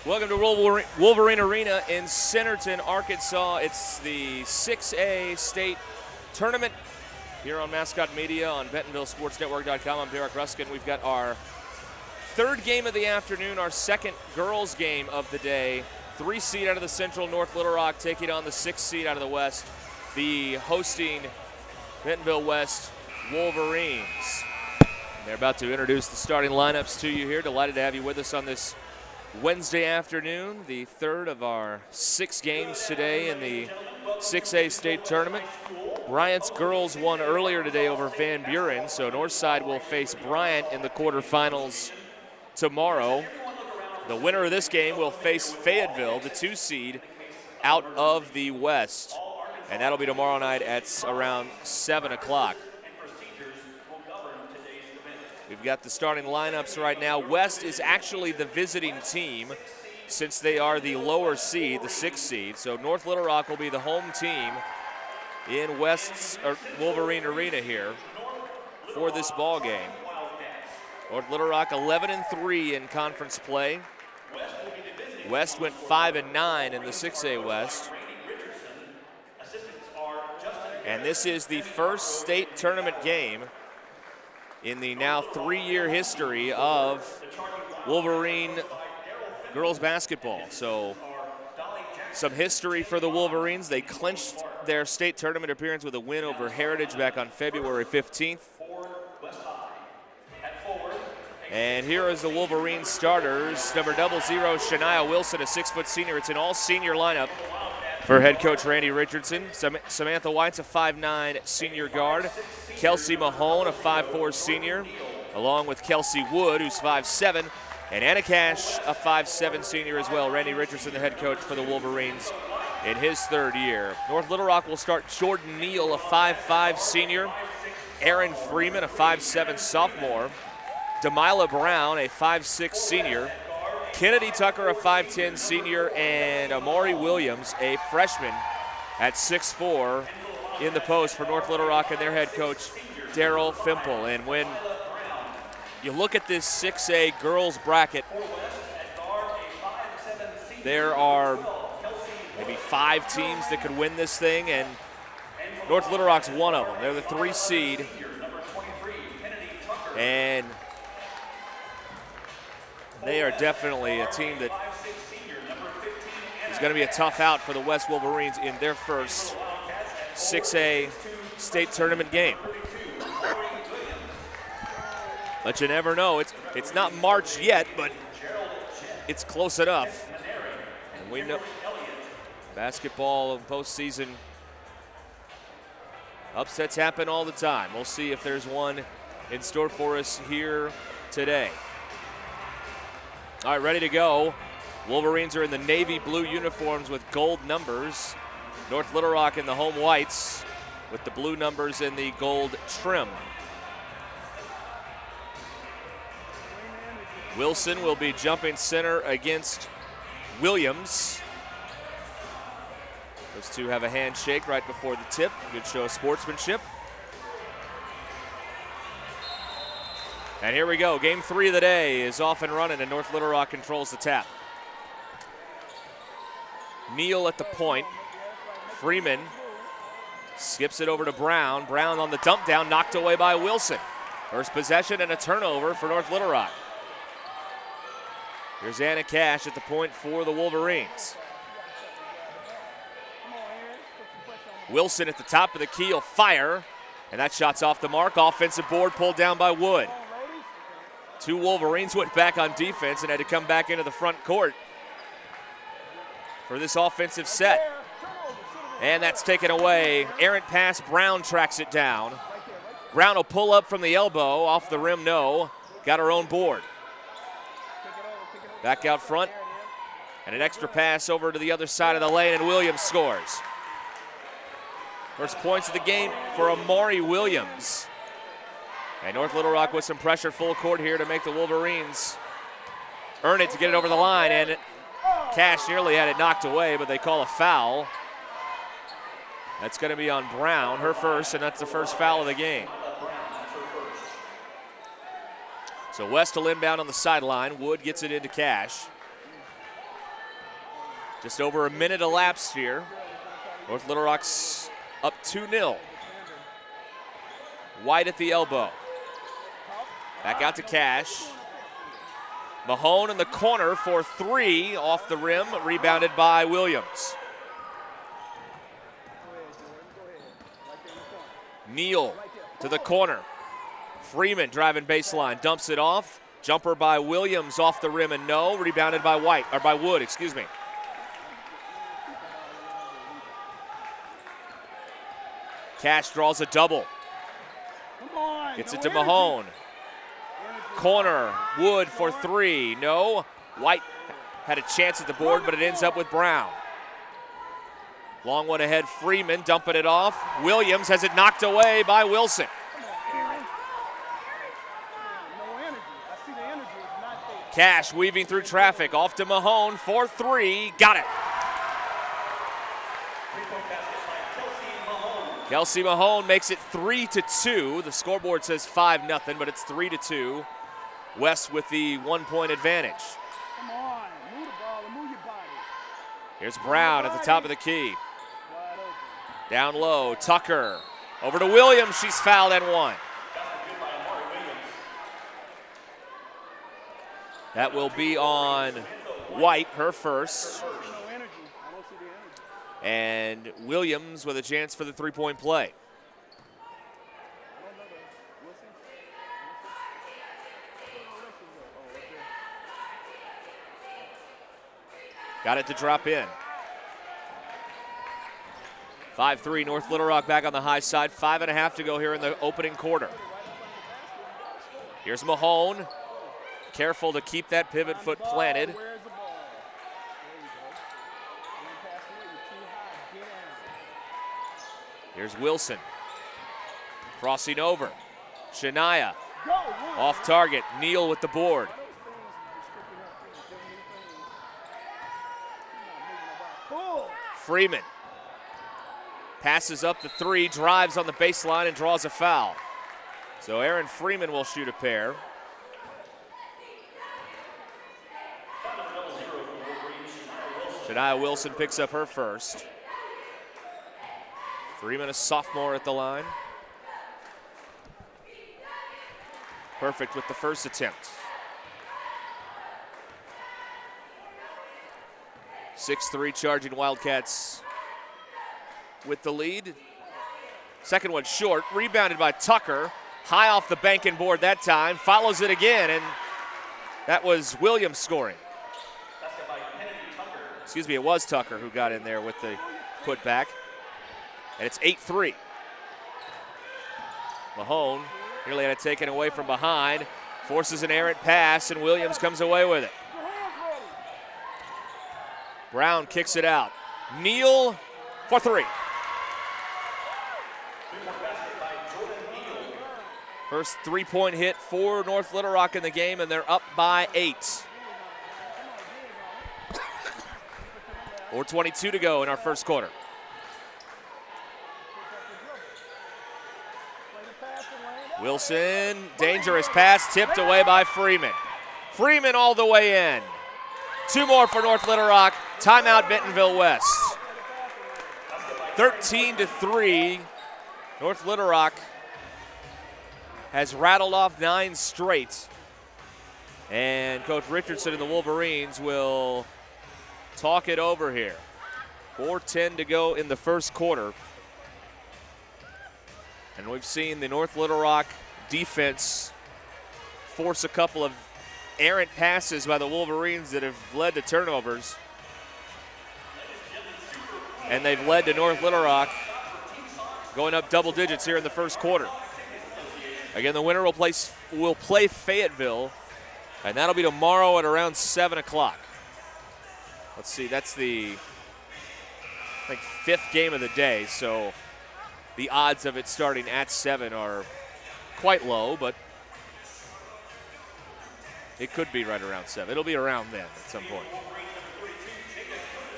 Welcome to Wolverine Arena in Centerton, Arkansas. It's the 6A state tournament here on Mascot Media on BentonvilleSportsNetwork.com. I'm Derek Ruskin. We've got our third game of the afternoon, our second girls game of the day. 3 seed out of the Central, North Little Rock, taking on the 6 seed out of the West, the hosting Bentonville West Wolverines. And they're about to introduce the starting lineups to you here. Delighted to have you with us on this Wednesday afternoon, the third of our 6 games today in the 6A state tournament. Bryant's girls won earlier today over Van Buren, so Northside will face Bryant in the quarterfinals tomorrow. The winner of this game will face Fayetteville, the 2 seed, out of the West. And that'll be tomorrow night at around 7 o'clock. We've got the starting lineups right now. West is actually the visiting team since they are the lower seed, the 6th seed. So North Little Rock will be the home team in West's Wolverine Arena here for this ball game. North Little Rock 11-3 in conference play. West went 5-9 in the 6A West. And this is the first state tournament game in the now 3-year history of Wolverine girls basketball. So some history for the Wolverines. They clinched their state tournament appearance with a win over Heritage back on February 15th. And here is the Wolverine starters. Number 00, Shania Wilson, a 6-foot senior. It's an all-senior lineup for head coach Randy Richardson. Samantha White's a 5'9" senior guard. Kelsey Mahone, a 5'4" senior, along with Kelsey Wood, who's 5'7", and Anna Cash, a 5'7" senior as well. Randy Richardson, the head coach for the Wolverines in his 3rd year. North Little Rock will start Jordan Neal, a 5'5" senior. Aaron Freeman, a 5'7" sophomore. Demila Brown, a 5'6" senior. Kennedy Tucker, a 5'10" senior, and Amari Williams, a freshman at 6'4", in the post for North Little Rock and their head coach, Daryl Fimple. And when you look at this 6A girls bracket, there are maybe 5 teams that could win this thing, and North Little Rock's one of them. They're the 3 seed, and they are definitely a team that is going to be a tough out for the West Wolverines in their first 6A state tournament game. But you never know. It's not March yet, but it's close enough. And we know basketball and postseason upsets happen all the time. We'll see if there's one in store for us here today. All right, ready to go. Wolverines are in the navy blue uniforms with gold numbers. North Little Rock in the home whites with the blue numbers and the gold trim. Wilson will be jumping center against Williams. Those two have a handshake right before the tip. Good show of sportsmanship. And here we go. Game 3 of the day is off and running, and North Little Rock controls the tap. Neal at the point. Freeman skips it over to Brown. Brown on the dump down, knocked away by Wilson. First possession and a turnover for North Little Rock. Here's Anna Cash at the point for the Wolverines. Wilson at the top of the key will fire, and that shot's off the mark. Offensive board pulled down by Wood. 2 Wolverines went back on defense and had to come back into the front court for this offensive set. And that's taken away. Errant pass, Brown tracks it down. Brown will pull up from the elbow, off the rim, no. Got her own board. Back out front, and an extra pass over to the other side of the lane, and Williams scores. First points of the game for Amari Williams. And North Little Rock with some pressure full court here to make the Wolverines earn it to get it over the line, and Cash nearly had it knocked away, but they call a foul. That's going to be on Brown, her first, and that's the first foul of the game. So West will inbound on the sideline. Wood gets it into Cash. Just over a minute elapsed here. North Little Rock's up 2-0. White at the elbow. Back out to Cash. Mahone in the corner for three, off the rim, rebounded by Williams. Neal to the corner. Freeman driving baseline, dumps it off. Jumper by Williams off the rim and no, rebounded by Wood, excuse me. Cash draws a double. Gets it to Mahone. Corner, Wood for three, no. White had a chance at the board, but it ends up with Brown. Long one ahead, Freeman dumping it off. Williams has it knocked away by Wilson. Cash weaving through traffic, off to Mahone for three, got it. Kelsey Mahone makes it 3-2. The scoreboard says 5-0, but it's 3-2. West with the 1-point advantage. Come on, move the ball and move your body. Here's Brown at the top of the key. Down low, Tucker. Over to Williams, she's fouled and one. That will be on White, her first. And Williams with a chance for the three-point play. Got it to drop in. 5-3, North Little Rock back on the high side. 5.5 to go here in the opening quarter. Here's Mahone. Careful to keep that pivot foot planted. Here's Wilson. Crossing over. Shania. Off target. Neal with the board. Freeman. Passes up the three, drives on the baseline and draws a foul. So Aaron Freeman will shoot a pair. Shania Wilson picks up her first. Freeman, a sophomore at the line. Perfect with the first attempt. 6-3 charging Wildcats with the lead. Second one short, rebounded by Tucker. High off the bank and board that time, follows it again, and that was Williams scoring. Excuse me, it was Tucker who got in there with the putback. And it's 8-3. Mahone nearly had it taken away from behind. Forces an errant pass, and Williams comes away with it. Brown kicks it out. Neal for three. First three-point hit for North Little Rock in the game, and they're up by 8. 4:22 to go in our first quarter. Wilson, dangerous pass, tipped away by Freeman. Freeman all the way in. Two more for North Little Rock. Timeout Bentonville West. 13-3. North Little Rock has rattled off 9 straight. And Coach Richardson and the Wolverines will talk it over here. 4:10 to go in the first quarter. And we've seen the North Little Rock defense force a couple of errant passes by the Wolverines that have led to turnovers. And they've led to North Little Rock going up double digits here in the first quarter. Again, the winner will play Fayetteville, and that'll be tomorrow at around 7 o'clock. Let's see, that's the, I think, 5th game of the day, so the odds of it starting at 7 are quite low, but it could be right around 7. It'll be around then at some point.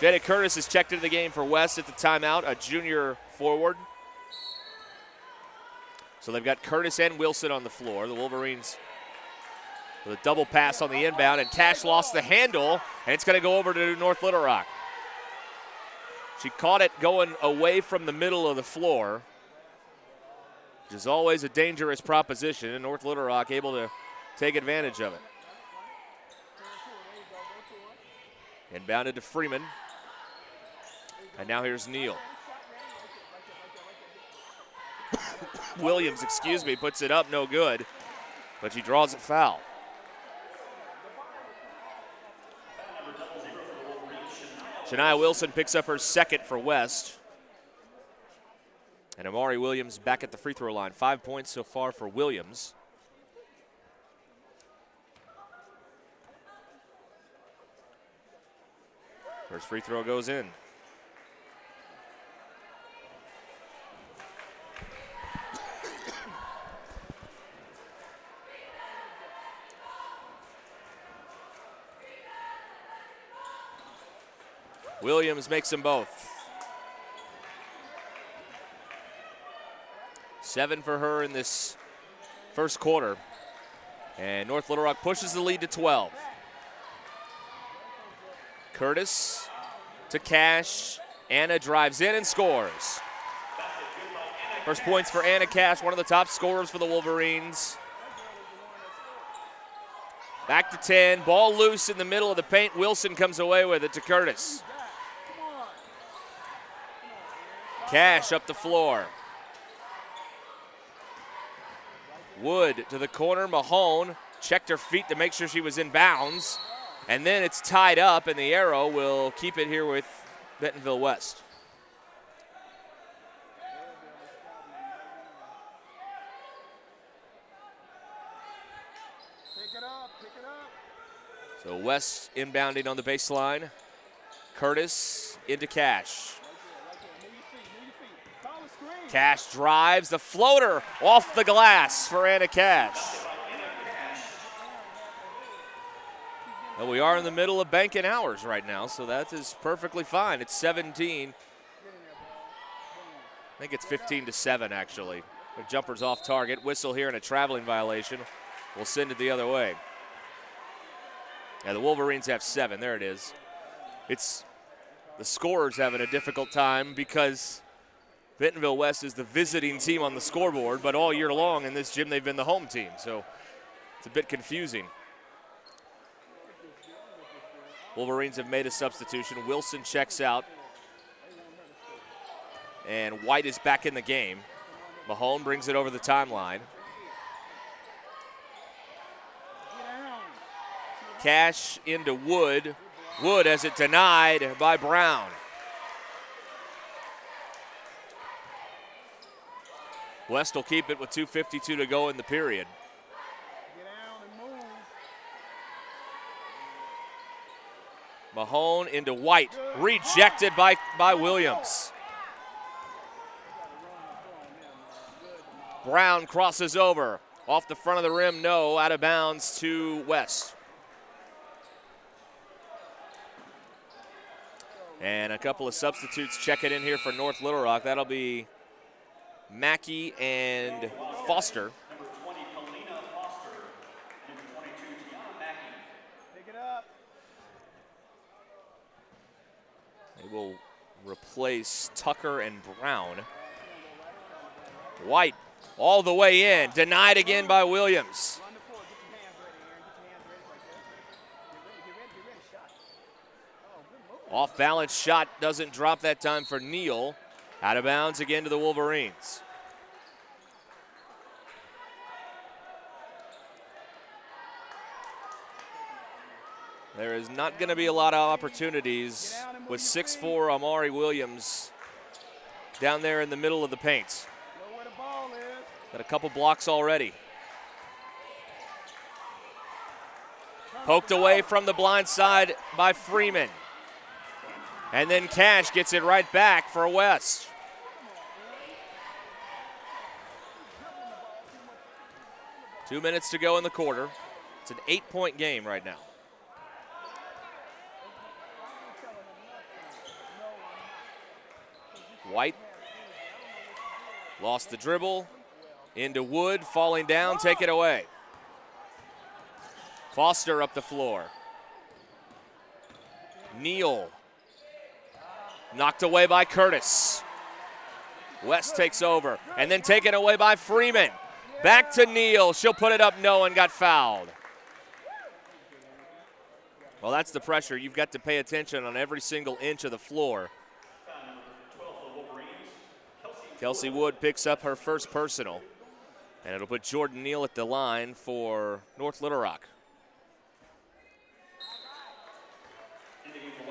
Jada Curtis has checked into the game for West at the timeout, a junior forward. So they've got Curtis and Wilson on the floor. The Wolverines with a double pass on the inbound, and Cash lost the handle, and it's going to go over to North Little Rock. She caught it going away from the middle of the floor, which is always a dangerous proposition, and North Little Rock able to take advantage of it. Inbounded to Freeman. And now here's Neal. Williams, puts it up, no good, but she draws a foul. Shania Wilson picks up her second for West. And Amari Williams back at the free throw line. 5 points so far for Williams. First free throw goes in. Williams makes them both. 7 for her in this first quarter. And North Little Rock pushes the lead to 12. Curtis to Cash. Anna drives in and scores. First points for Anna Cash, one of the top scorers for the Wolverines. Back to 10, ball loose in the middle of the paint. Wilson comes away with it to Curtis. Cash up the floor. Wood to the corner. Mahone checked her feet to make sure she was in bounds. And then it's tied up, and the arrow will keep it here with Bentonville West. So West inbounding on the baseline. Curtis into Cash. Cash drives the floater off the glass for Anna Cash. Well, we are in the middle of banking hours right now, so that is perfectly fine. It's 17. I think it's 15-7 actually. The jumper's off target. Whistle here and a traveling violation. We'll send it the other way. Yeah, the Wolverines have 7. There it is. It's the scorers having a difficult time because Bentonville West is the visiting team on the scoreboard, but all year long in this gym they've been the home team, so it's a bit confusing. Wolverines have made a substitution. Wilson checks out, and White is back in the game. Mahone brings it over the timeline. Cash into Wood. Wood has it denied by Brown. West will keep it with 2:52 to go in the period. Mahone into White. Rejected by Williams. Brown crosses over. Off the front of the rim, no. Out of bounds to West. And a couple of substitutes checking in here for North Little Rock. That'll be Mackey and Foster. Number 20, Polina Foster. Number 22, Tiana Mackey. Pick it up. They will replace Tucker and Brown. White all the way in. Denied again by Williams. Run the floor. Get your hands ready, Aaron. Get your hands ready right there. Get ready. Shot. Oh, good move. Off balance shot doesn't drop that time for Neal. Out of bounds again to the Wolverines. There is not going to be a lot of opportunities with 6'4" Amari Williams down there in the middle of the paint. Know where the ball is. Got a couple blocks already. Poked away from the blind side by Freeman. And then Cash gets it right back for West. Two minutes to go in the quarter. It's an 8-point game right now. White lost the dribble. Into Wood, falling down, take it away. Foster up the floor. Neal Knocked away by Curtis. West takes over, and then taken away by Freeman. Back to Neal. She'll put it up, no, and got fouled. Well, that's the pressure. You've got to pay attention on every single inch of the floor. Kelsey Wood picks up her first personal, and it'll put Jordan Neal at the line for North Little Rock.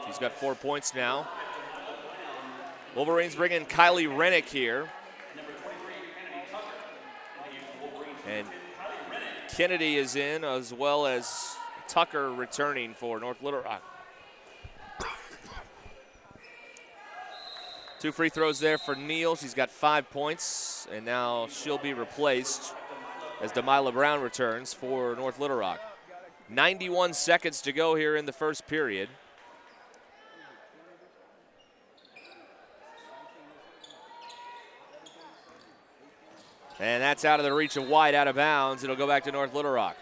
She's got 4 points now. Wolverines bring in Kylie Rennick here. And Kennedy is in, as well as Tucker returning for North Little Rock. 2 free throws there for Neal. She's got 5 points, and now she'll be replaced as Delilah Brown returns for North Little Rock. 91 seconds to go here in the first period. And that's out of the reach of White, out of bounds. It'll go back to North Little Rock.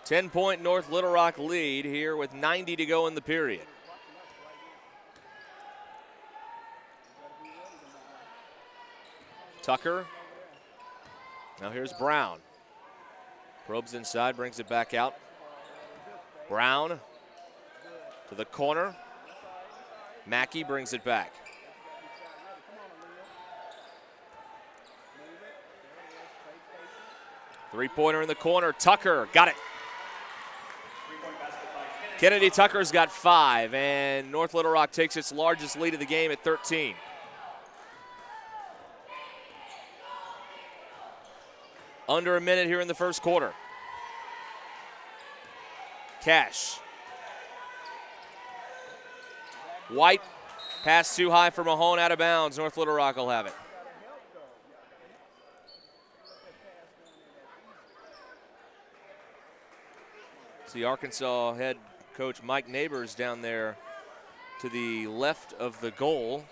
Ten-point North Little Rock lead here with 90 to go in the period. Tucker. Now here's Brown. Probes inside, brings it back out. Brown to the corner. Mackey brings it back. Three-pointer in the corner. Tucker got it. Kennedy Tucker's got 5, and North Little Rock takes its largest lead of the game at 13. Under a minute here in the first quarter. Cash. White, pass too high for Mahone, out of bounds. North Little Rock will have it. See Arkansas head coach Mike Neighbors down there to the left of the goal,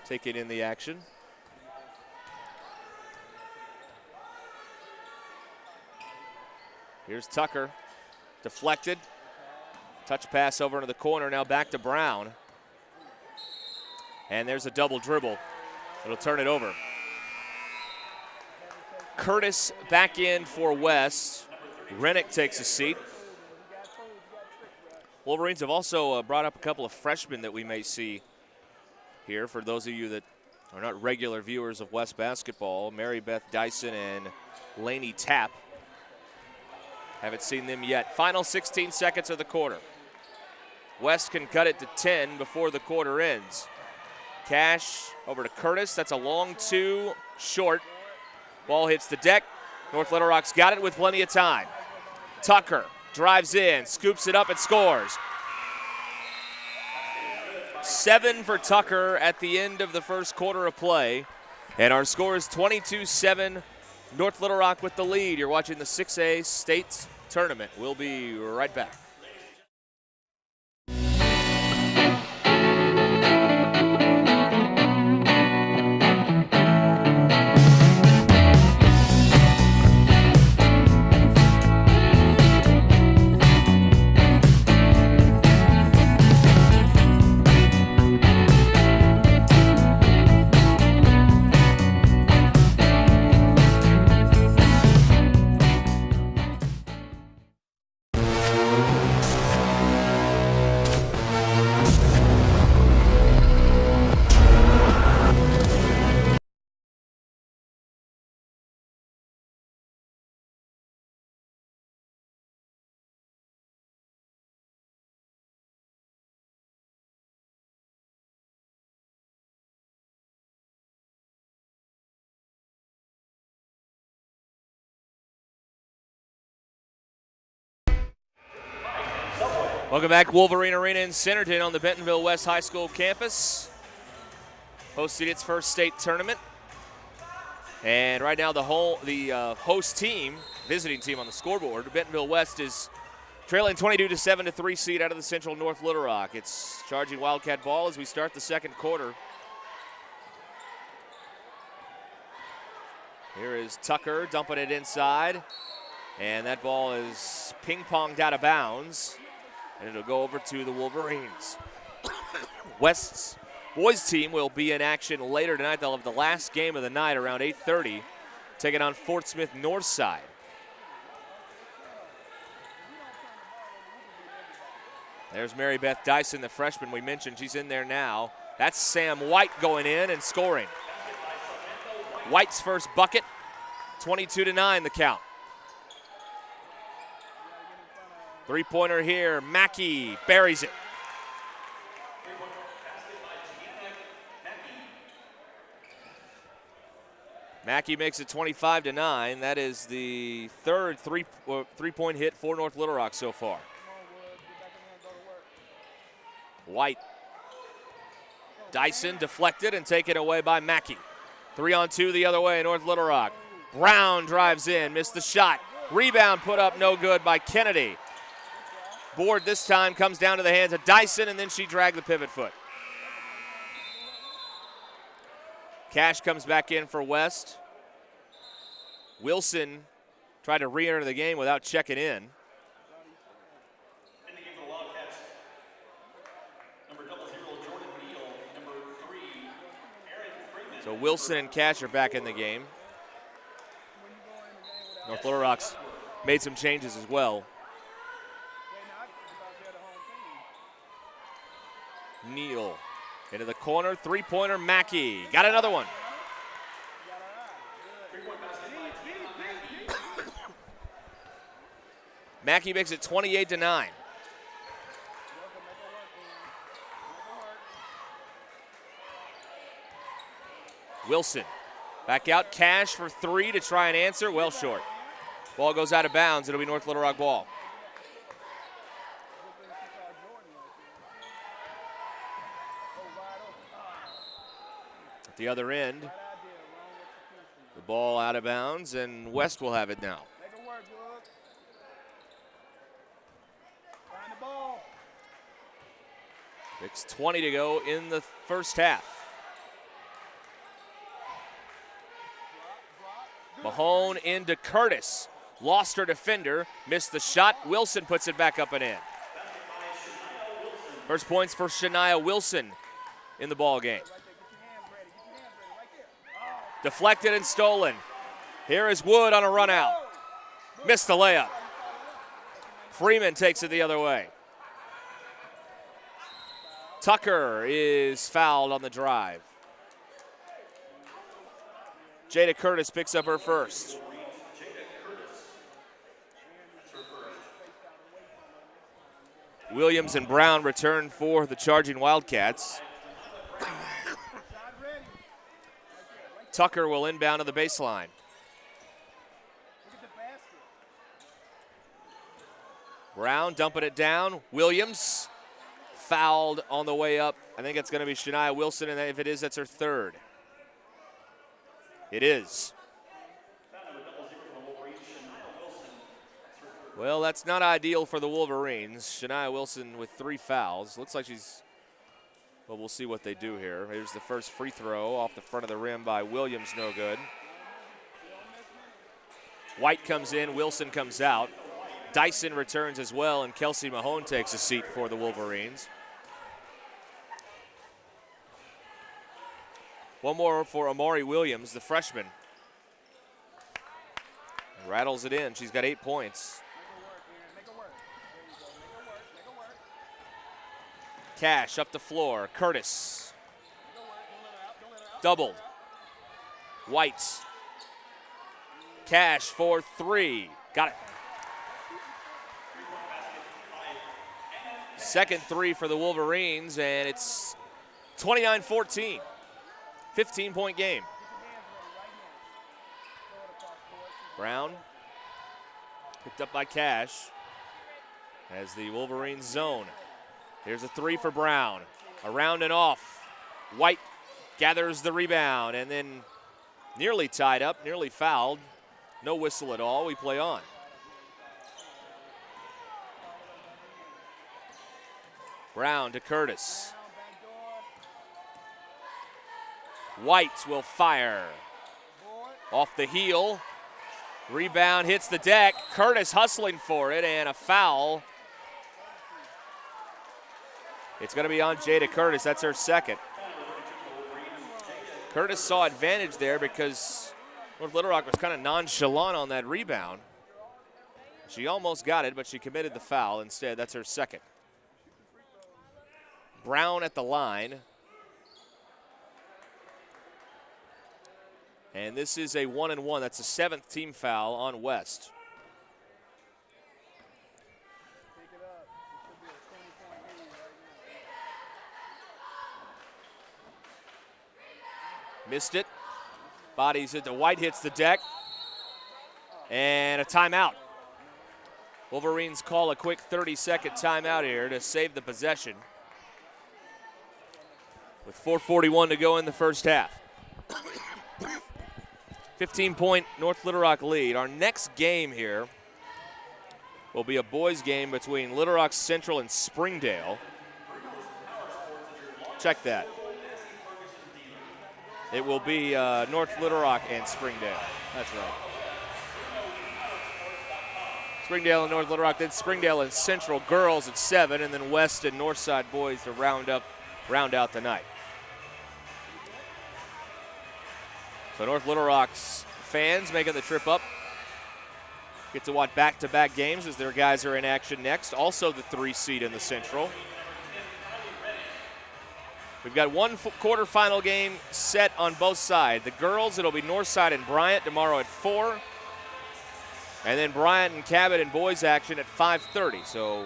taking in the action. Here's Tucker, deflected. Touch pass over into the corner, now back to Brown. And there's a double dribble. It'll turn it over. Curtis back in for West. Rennick takes a seat. Wolverines have also brought up a couple of freshmen that we may see here. For those of you that are not regular viewers of West basketball, Mary Beth Dyson and Lainey Tapp. Haven't seen them yet. Final 16 seconds of the quarter. West can cut it to 10 before the quarter ends. Cash over to Curtis. That's a long 2, short. Ball hits the deck. North Little Rock's got it with plenty of time. Tucker drives in, scoops it up, and scores. 7 for Tucker at the end of the first quarter of play. And our score is 22-7. North Little Rock with the lead. You're watching the 6A State Tournament. We'll be right back. Welcome back. Wolverine Arena in Centerton on the Bentonville West High School campus. Hosted its first state tournament. And right now the host team, visiting team on the scoreboard, Bentonville West is trailing 22-7 to 3 seed out of the Central North Little Rock. It's charging Wildcat ball as we start the second quarter. Here is Tucker dumping it inside. And that ball is ping-ponged out of bounds, and it'll go over to the Wolverines. West's boys team will be in action later tonight. They'll have the last game of the night around 8:30, taking on Fort Smith Northside. There's Mary Beth Dyson, the freshman we mentioned. She's in there now. That's Sam White going in and scoring. White's first bucket, 22-9 the count. Three-pointer here, Mackey buries it. Mackey makes it 25-9. That is the third three-point hit for North Little Rock so far. White. Dyson deflected and taken away by Mackey. 3-on-2 the other way, North Little Rock. Brown drives in, missed the shot. Rebound put up no good by Kennedy. Board this time comes down to the hands of Dyson, and then she dragged the pivot foot. Cash comes back in for West. Wilson tried to re-enter the game without checking in. So Wilson and Cash are back in the game. North Little Rock's made some changes as well. Neal into the corner, three-pointer, Mackey. Got another one. Mackey makes it 28-9. Wilson back out, Cash for three to try and answer, well short. Ball goes out of bounds, it'll be North Little Rock ball. At the other end, the ball out of bounds, and West will have it now. It's 20 to go in the first half. Mahone into Curtis. Lost her defender, missed the shot. Wilson puts it back up and in. First points for Shania Wilson in the ball game. Deflected and stolen. Here is Wood on a run out. Missed the layup. Freeman takes it the other way. Tucker is fouled on the drive. Jada Curtis picks up her first. Williams and Brown return for the charging Wildcats. Tucker will inbound to the baseline. Brown dumping it down. Williams fouled on the way up. I think it's going to be Shania Wilson, and if it is, that's her third. It is. Well, that's not ideal for the Wolverines. Shania Wilson with 3 fouls. Looks like she's, well, we'll see what they do here. Here's the first free throw off the front of the rim by Williams, no good. White comes in, Wilson comes out. Dyson returns as well, and Kelsey Mahone takes a seat for the Wolverines. One more for Amari Williams, the freshman. Rattles it in. She's got 8 points. Cash up the floor. Curtis. Doubled. White. Cash for 3. Got it. Second 3 for the Wolverines, and it's 29-14. 15-point game. Brown picked up by Cash as the Wolverines zone. Here's a 3 for Brown. Around and off. White gathers the rebound and then nearly tied up, nearly fouled. No whistle at all. We play on. Brown to Curtis. White will fire. Off the heel. Rebound hits the deck. Curtis hustling for it, and a foul. It's going to be on Jada Curtis. That's her second. Curtis saw advantage there because North Little Rock was kind of nonchalant on that rebound. She almost got it, but she committed the foul instead. That's her second. Brown at the line. And this is a 1-and-1. That's the 7th team foul on West. Pick it up. It should be a 20-point lead right now. Missed it. Bodies hit the White, hits the deck. And a timeout. Wolverines call a quick 30-second timeout here to save the possession. With 4:41 to go in the first half. 15-point North Little Rock lead. Our next game here will be a boys game between Little Rock Central and Springdale. Check that. It will be North Little Rock and Springdale. That's right. Springdale and North Little Rock, then Springdale and Central girls at 7, and then West and Northside boys to round out the night. So North Little Rock's fans making the trip up get to watch back-to-back games as their guys are in action next. Also the 3 seed in the Central. We've got one quarterfinal game set on both sides. The girls, it'll be Northside and Bryant tomorrow at 4. And then Bryant and Cabot in boys action at 5:30. So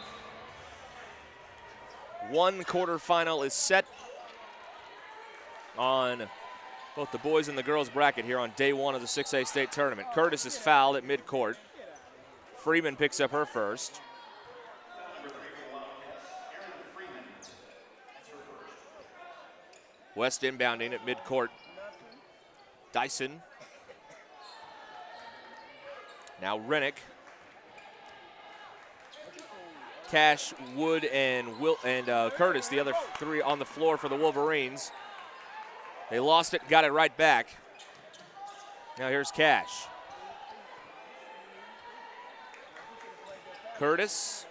one quarterfinal is set on both the boys and the girls bracket here on day 1 of the 6A state tournament. Curtis is fouled at midcourt. Freeman picks up her first. West inbounding at midcourt. Dyson. Now Rennick. Cash, Wood, and Curtis, the other 3 on the floor for the Wolverines. They lost it, got it right back. Now here's Cash. Curtis.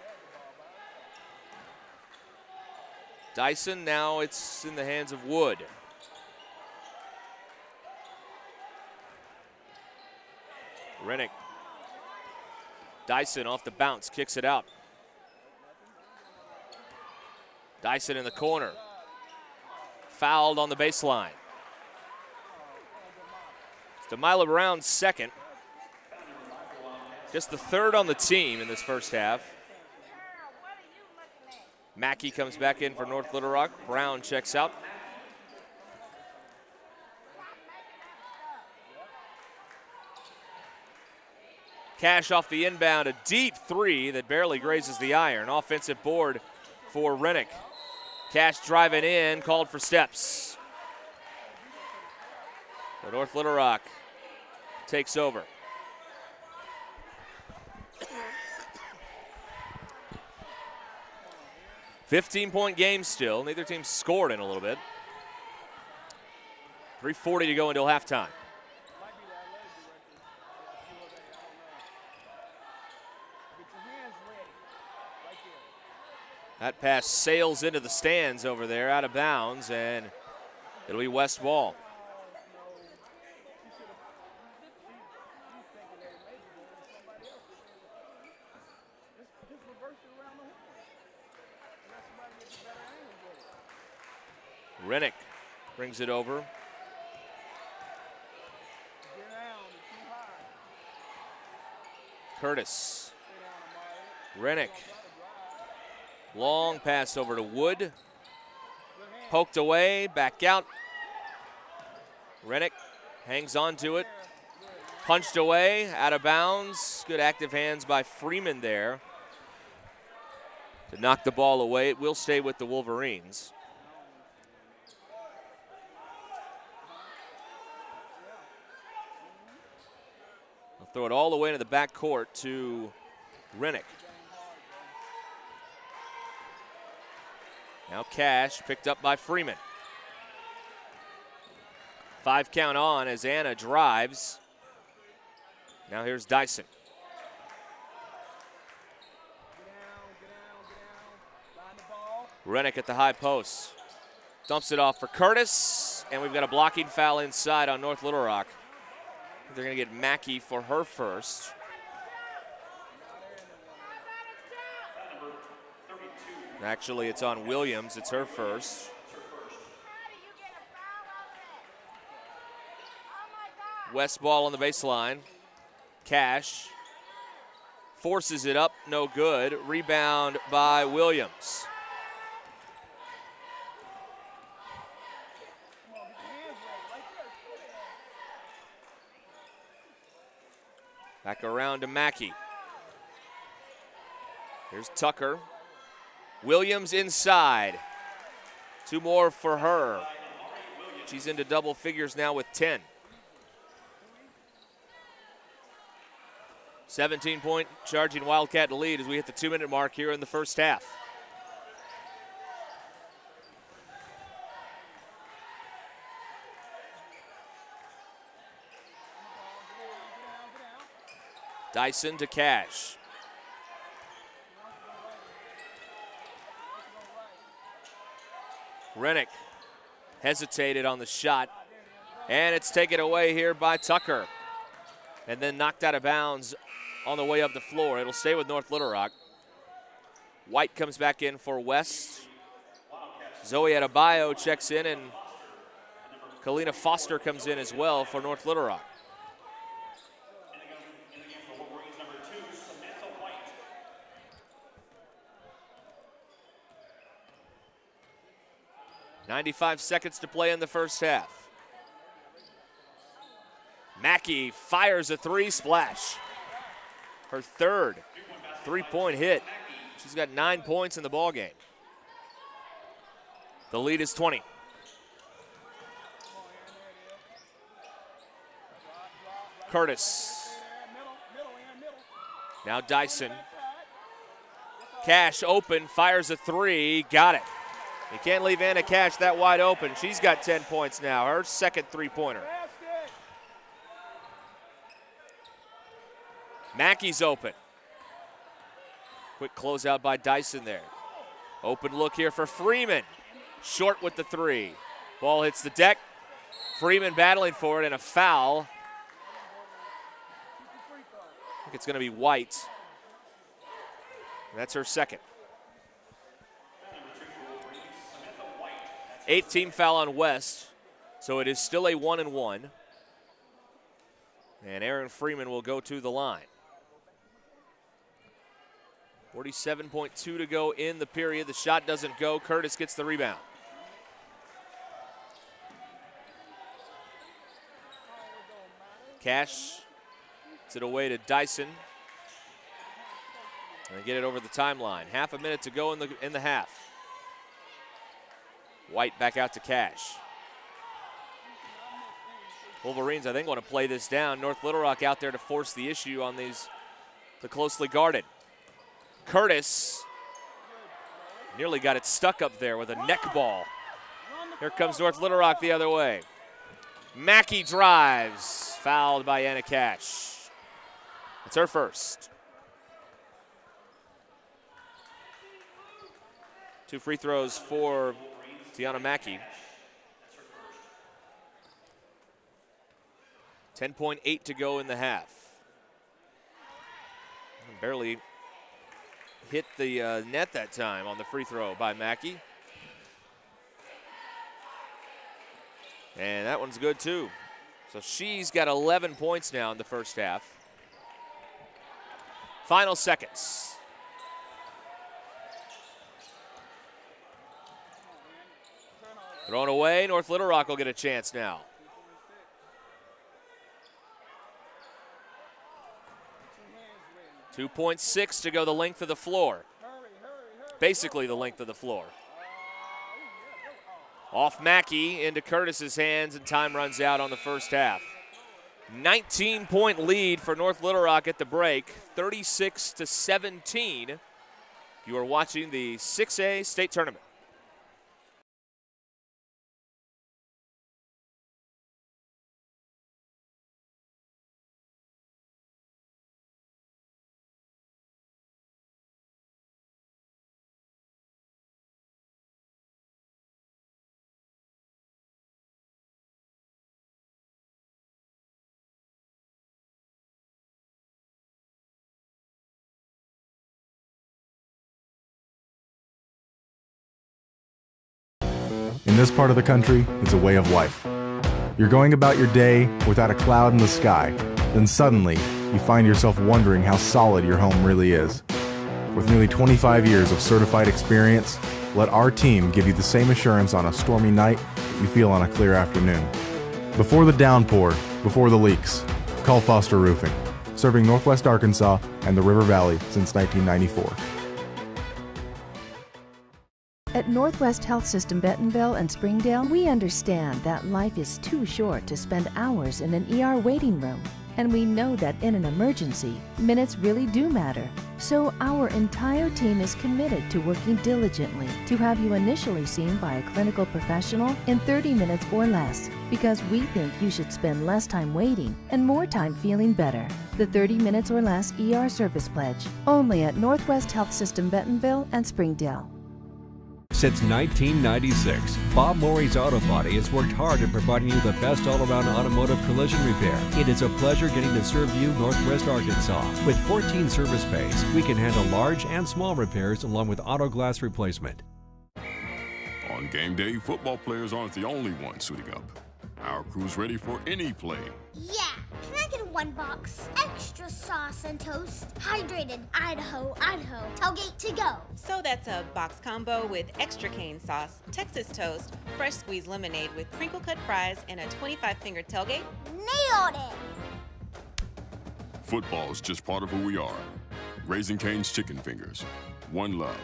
Dyson, now it's in the hands of Wood. Rennick. Dyson off the bounce, kicks it out. Dyson in the corner. Fouled on the baseline. Demila Brown's second. Just the 3rd on the team in this first half. Mackey comes back in for North Little Rock. Brown checks out. Cash off the inbound, a deep 3 that barely grazes the iron. Offensive board for Rennick. Cash driving in, called for steps. So North Little Rock takes over. $15-point game still. Neither team scored in a little bit. 3:40 to go until halftime. That pass sails into the stands over there, out of bounds, and it'll be West ball. Rennick brings it over. Curtis. Rennick. Long pass over to Wood. Poked away, back out. Rennick hangs on to it. Punched away, out of bounds. Good active hands by Freeman there to knock the ball away. It will stay with the Wolverines. They'll throw it all the way into the back court to Rennick. Now Cash picked up by Freeman. 5 count on as Anna drives. Now here's Dyson. Find the ball. Rennick at the high post. Dumps it off for Curtis, and we've got a blocking foul inside on North Little Rock. They're going to get Mackey for her first. Actually, it's on Williams. It's her first. West ball on the baseline. Cash forces it up, no good. Rebound by Williams. Back around to Mackey. Here's Tucker. Williams inside. 2 more for her. She's into double figures now with 10. 17-point charging Wildcat lead as we hit the 2-minute mark here in the first half. Dyson to Cash. Rennick hesitated on the shot, and it's taken away here by Tucker, and then knocked out of bounds on the way up the floor. It'll stay with North Little Rock. White comes back in for West. Zoe Adebayo checks in, and Kalina Foster comes in as well for North Little Rock. 95 seconds to play in the first half. Mackey fires a 3, splash. Her third 3-point hit. She's got 9 points in the ballgame. The lead is 20. Curtis. Now Dyson. Cash open, fires a 3, got it. You can't leave Anna Cash that wide open. She's got 10 points now, her second 3-pointer. Mackey's open. Quick closeout by Dyson there. Open look here for Freeman. Short with the 3. Ball hits the deck. Freeman battling for it, and a foul. I think it's going to be White. And that's her second. 8th team foul on West, so it is still a 1-and-1. And Aaron Freeman will go to the line. 47.2 to go in the period. The shot doesn't go. Curtis gets the rebound. Cash gets it away to Dyson. And get it over the timeline. Half a minute to go in the half. White back out to Cash. Wolverines, I think, want to play this down. North Little Rock out there to force the issue on the closely guarded. Curtis nearly got it stuck up there with a neck ball. Here comes North Little Rock the other way. Mackey drives, fouled by Anna Cash. It's her first. 2 free throws for Tiana Mackey. 10.8 to go in the half. Barely hit the net that time on the free throw by Mackey. And that one's good too. So she's got 11 points now in the first half. Final seconds. Thrown away, North Little Rock will get a chance now. .6 to go the length of the floor. Basically the length of the floor. Off Mackey into Curtis's hands, and time runs out on the first half. 19-point lead for North Little Rock at the break, 36-17. You are watching the 6A state tournament. In this part of the country, it's a way of life. You're going about your day without a cloud in the sky. Then suddenly, you find yourself wondering how solid your home really is. With nearly 25 years of certified experience, let our team give you the same assurance on a stormy night that you feel on a clear afternoon. Before the downpour, before the leaks, call Foster Roofing, serving Northwest Arkansas and the River Valley since 1994. At Northwest Health System Bentonville and Springdale, we understand that life is too short to spend hours in an ER waiting room. And we know that in an emergency, minutes really do matter. So our entire team is committed to working diligently to have you initially seen by a clinical professional in 30 minutes or less, because we think you should spend less time waiting and more time feeling better. The 30 minutes or less ER service pledge, only at Northwest Health System Bentonville and Springdale. Since 1996, Bob Morey's Auto Body has worked hard in providing you the best all-around automotive collision repair. It is a pleasure getting to serve you Northwest Arkansas. With 14 service bays, we can handle large and small repairs along with auto glass replacement. On game day, football players aren't the only ones suiting up. Our crew's ready for any play. Yeah, can I get one box? Extra sauce and toast. Hydrated Idaho, Idaho. Tailgate to go. So that's a box combo with extra cane sauce, Texas toast, fresh squeezed lemonade with crinkle cut fries, and a 25-finger tailgate? Nailed it! Football's just part of who we are. Raising Cane's Chicken Fingers. One love.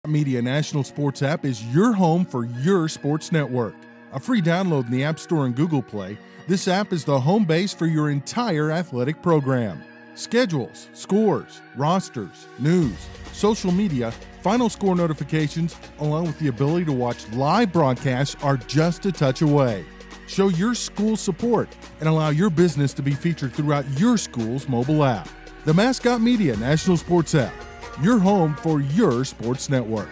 Media National Sports app is your home for your sports network. A free download in the App Store and Google Play, this app is the home base for your entire athletic program. Schedules, scores, rosters, news, social media, final score notifications, along with the ability to watch live broadcasts are just a touch away. Show your school support and allow your business to be featured throughout your school's mobile app. The Mascot Media National Sports app, your home for your sports network.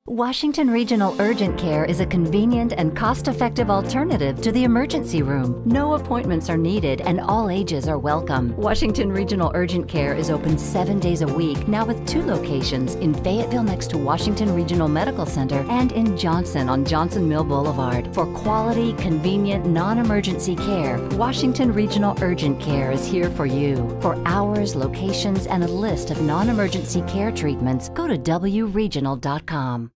Washington Regional Urgent Care is a convenient and cost-effective alternative to the emergency room. No appointments are needed and all ages are welcome. Washington Regional Urgent Care is open 7 days a week, now with 2 locations in Fayetteville next to Washington Regional Medical Center and in Johnson on Johnson Mill Boulevard. For quality, convenient, non-emergency care, Washington Regional Urgent Care is here for you. For hours, locations, and a list of non-emergency care treatments, go to wregional.com.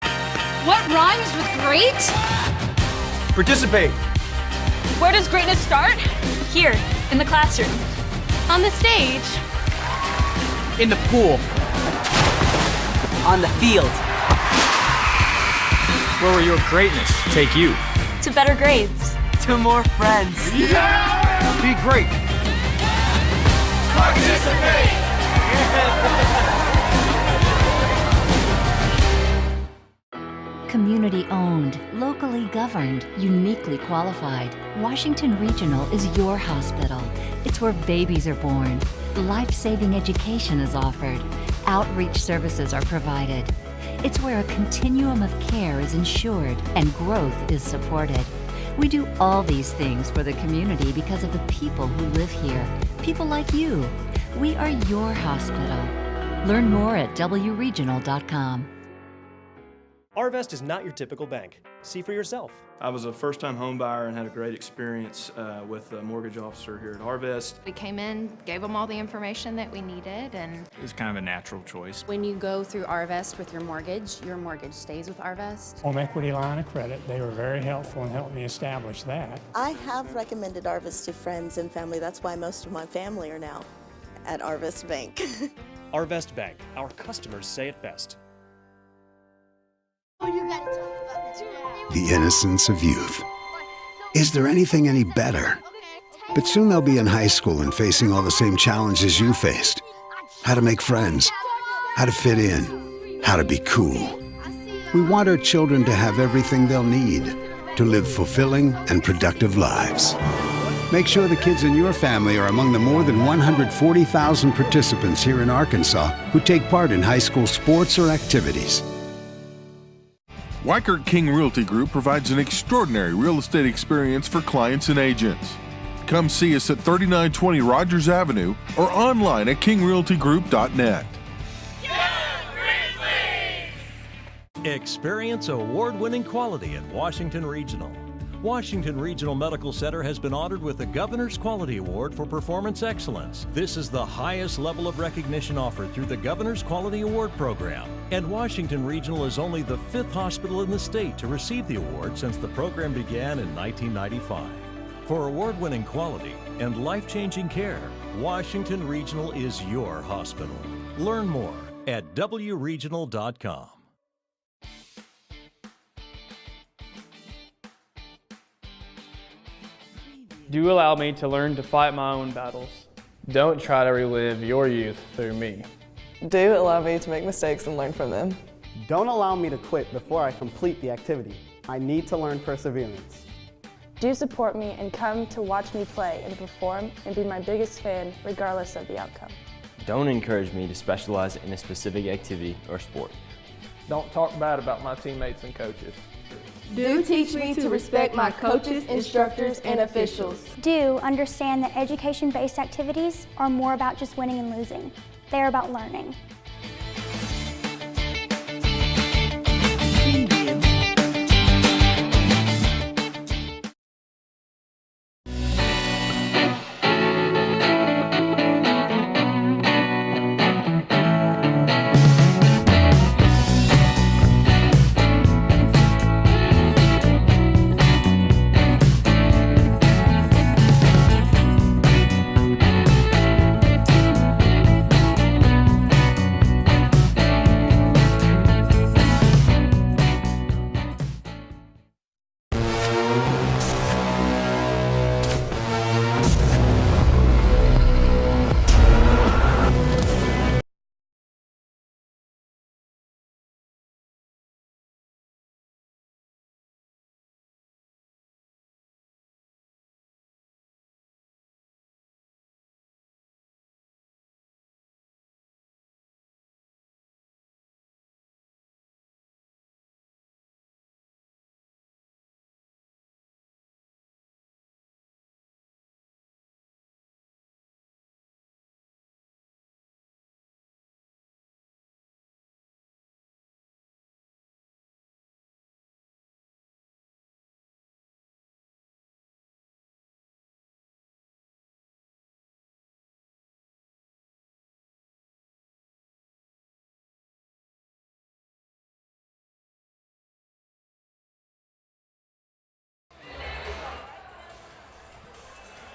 What rhymes with great? Participate. Where does greatness start? Here, in the classroom. On the stage. In the pool. On the field. Where will your greatness take you? To better grades. To more friends. Yeah! Be great. Participate! Community owned, locally governed, uniquely qualified. Washington Regional is your hospital. It's where babies are born. Life-saving education is offered. Outreach services are provided. It's where a continuum of care is ensured and growth is supported. We do all these things for the community because of the people who live here. People like you. We are your hospital. Learn more at wregional.com. Arvest is not your typical bank. See for yourself. I was a first-time home buyer and had a great experience with a mortgage officer here at Arvest. We came in, gave them all the information that we needed, and it was kind of a natural choice. When you go through Arvest with your mortgage stays with Arvest. Home equity line of credit, they were very helpful in helping me establish that. I have recommended Arvest to friends and family. That's why most of my family are now at Arvest Bank. Arvest Bank, our customers say it best. The innocence of youth. Is there anything any better? But soon they'll be in high school and facing all the same challenges you faced. How to make friends, how to fit in, how to be cool. We want our children to have everything they'll need to live fulfilling and productive lives. Make sure the kids in your family are among the more than 140,000 participants here in Arkansas who take part in high school sports or activities. Weichert King Realty Group provides an extraordinary real estate experience for clients and agents. Come see us at 3920 Rogers Avenue or online at kingrealtygroup.net. Experience award-winning quality at Washington Regional. Washington Regional Medical Center has been honored with the Governor's Quality Award for Performance Excellence. This is the highest level of recognition offered through the Governor's Quality Award program. And Washington Regional is only the 5th hospital in the state to receive the award since the program began in 1995. For award-winning quality and life-changing care, Washington Regional is your hospital. Learn more at wregional.com. Do allow me to learn to fight my own battles. Don't try to relive your youth through me. Do allow me to make mistakes and learn from them. Don't allow me to quit before I complete the activity. I need to learn perseverance. Do support me and come to watch me play and perform and be my biggest fan regardless of the outcome. Don't encourage me to specialize in a specific activity or sport. Don't talk bad about my teammates and coaches. Do teach me to respect my coaches, instructors, and officials. Do understand that education-based activities are more about just winning and losing. They're about learning.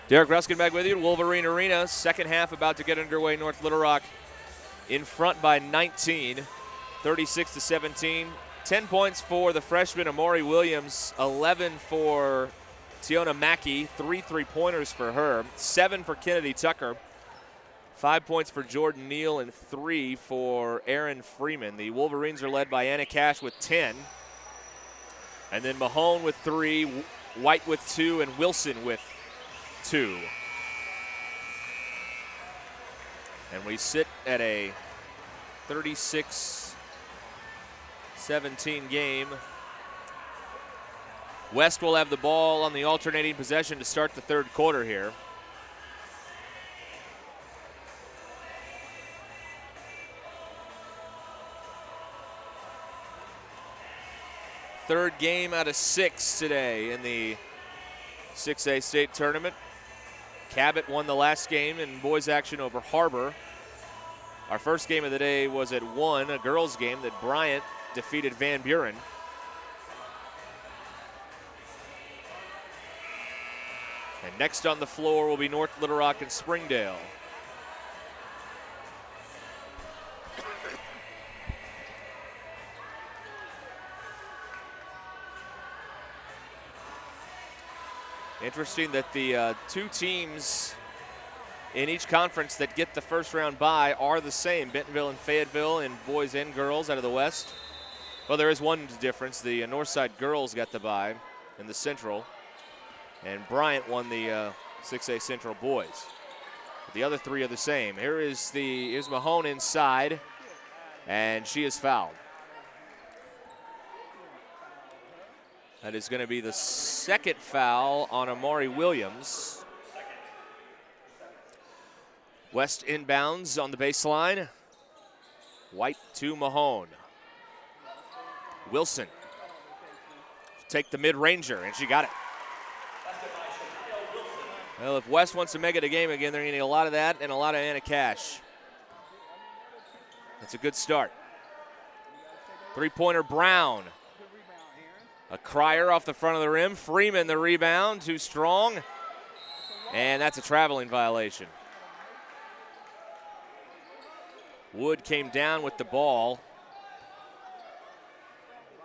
Derek Ruskin back with you at Wolverine Arena. Second half about to get underway. North Little Rock in front by 19, 36-17. 10 points for the freshman Amari Williams, 11 for Tiona Mackey, 3 3-pointers for her, 7 for Kennedy Tucker, 5 points for Jordan Neal, and 3 for Aaron Freeman. The Wolverines are led by Anna Cash with 10, and then Mahone with 3, White with 2, and Wilson with 2. And we sit at a 36-17 game. West will have the ball on the alternating possession to start the third quarter here. Third game out of 6 today in the 6A state tournament. Cabot won the last game in boys action over Harbor. Our first game of the day was at 1, a girls game that Bryant defeated Van Buren. And next on the floor will be North Little Rock and Springdale. Interesting that the two teams in each conference that get the first round bye are the same. Bentonville and Fayetteville in boys and girls out of the West. Well, there is one difference. The Northside girls got the bye in the Central, and Bryant won the 6A Central boys. The other three are the same. Here's Mahone inside, and she is fouled. That is going to be the second foul on Amari Williams. West inbounds on the baseline. White to Mahone. Wilson take the mid-ranger, and she got it. Well, if West wants to make it a game again, they're going to need a lot of that and a lot of Anna Cash. That's a good start. Three-pointer Brown. A crier off the front of the rim. Freeman the rebound, too strong. And that's a traveling violation. Wood came down with the ball.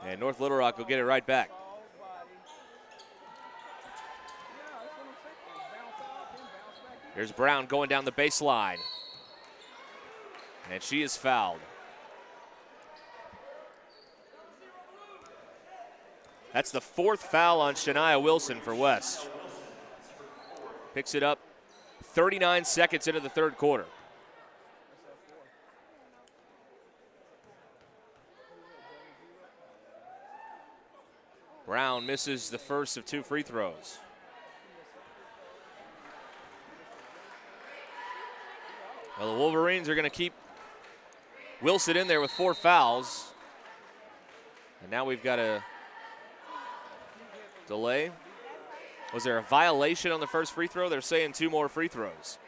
And North Little Rock will get it right back. Here's Brown going down the baseline. And she is fouled. That's the fourth foul on Shania Wilson for West. Picks it up 39 seconds into the third quarter. Brown misses the first of two free throws. Well, the Wolverines are going to keep Wilson in there with 4 fouls. And now we've got a delay. Was there a violation on the first free throw? They're saying 2 more free throws.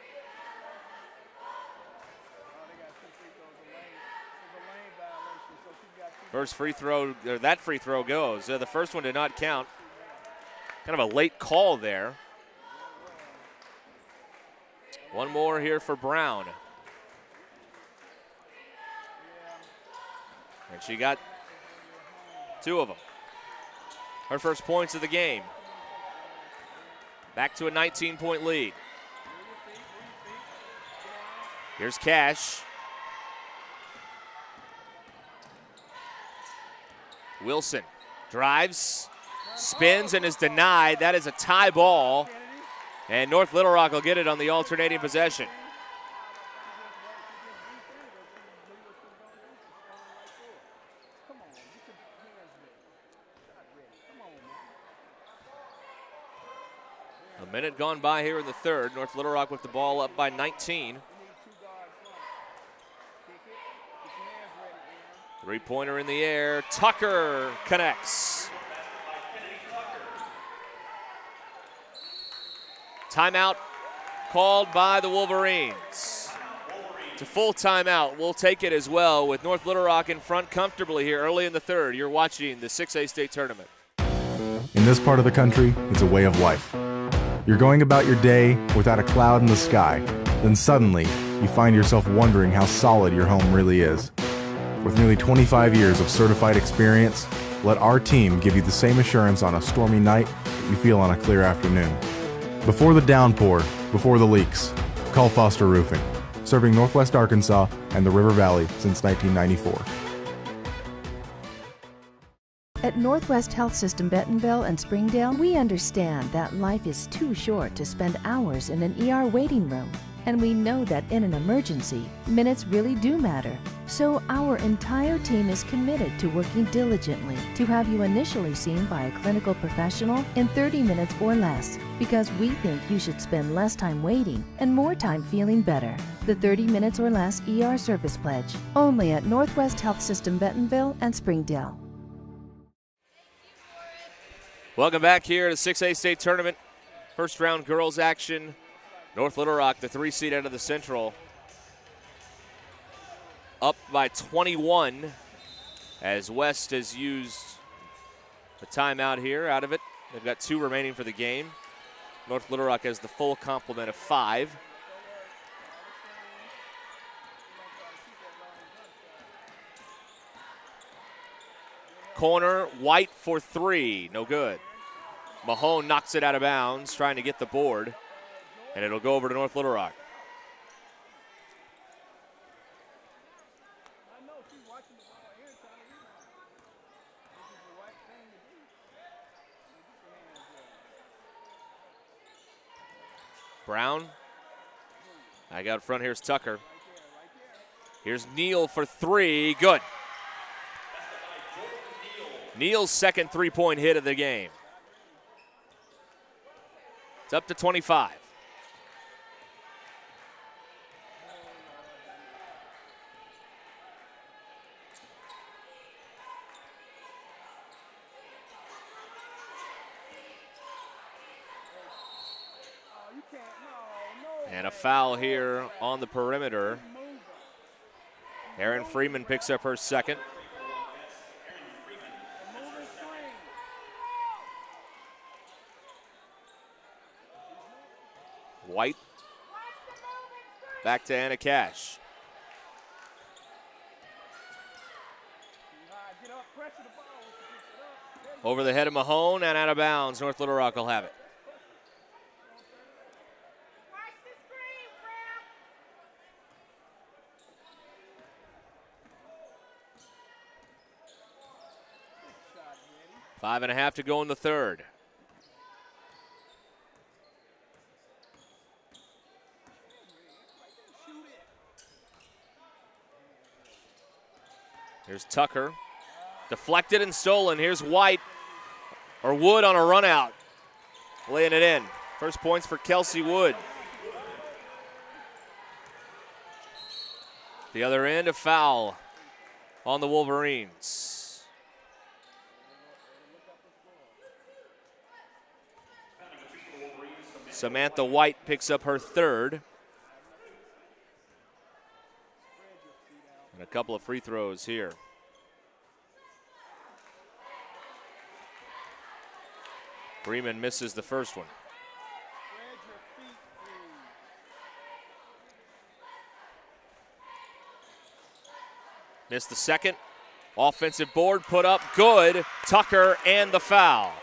First free throw, or that free throw goes. The first one did not count. Kind of a late call there. One more here for Brown. And she got 2 of them. Her first points of the game. Back to a 19-point lead. Here's Cash. Wilson drives, spins, and is denied. That is a tie ball. And North Little Rock will get it on the alternating possession. A minute gone by here in the third. North Little Rock with the ball up by 19. Three-pointer in the air. Tucker connects. Timeout called by the Wolverines. It's a full timeout. We'll take it as well with North Little Rock in front comfortably here early in the third. You're watching the 6A state tournament. In this part of the country, it's a way of life. You're going about your day without a cloud in the sky. Then suddenly, you find yourself wondering how solid your home really is. With nearly 25 years of certified experience, let our team give you the same assurance on a stormy night that you feel on a clear afternoon. Before the downpour, before the leaks, call Foster Roofing, serving Northwest Arkansas and the River Valley since 1994. At Northwest Health System Bentonville and Springdale, we understand that life is too short to spend hours in an ER waiting room. And we know that in an emergency, minutes really do matter. So our entire team is committed to working diligently to have you initially seen by a clinical professional in 30 minutes or less, because we think you should spend less time waiting and more time feeling better. The 30 minutes or less ER service pledge, only at Northwest Health System Bentonville and Springdale. Welcome back here to 6A state tournament. First round girls action. North Little Rock, the 3 seed out of the Central, up by 21 as West has used a timeout here out of it. They've got 2 remaining for the game. North Little Rock has the full complement of 5. Corner, White for 3, no good. Mahone knocks it out of bounds, trying to get the board. And it'll go over to North Little Rock. Brown. Back out front, here's Tucker. Here's Neal for three, good. Neal's second three-point hit of the game. It's up to 25. And a foul here on the perimeter. Erin Freeman picks up her second. White. Back to Anna Cash. Over the head of Mahone and out of bounds. North Little Rock will have it. Five and a half to go in the third. Here's Tucker. Deflected and stolen. Here's White, or Wood on a run out. Laying it in. First points for Kelsey Wood. The other end, a foul on the Wolverines. Samantha White picks up her third. And a couple of free throws here. Freeman misses the first one. Missed the second. Offensive board put up, good. Tucker and the foul.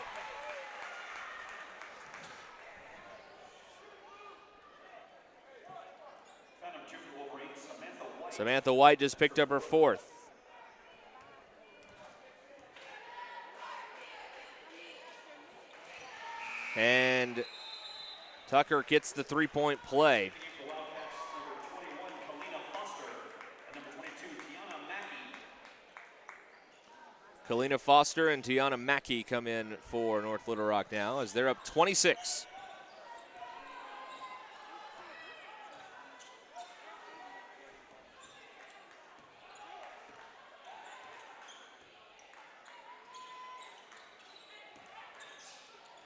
Samantha White just picked up her fourth. And Tucker gets the three-point play. Kalina Foster and Tiana Mackey come in for North Little Rock now as they're up 26.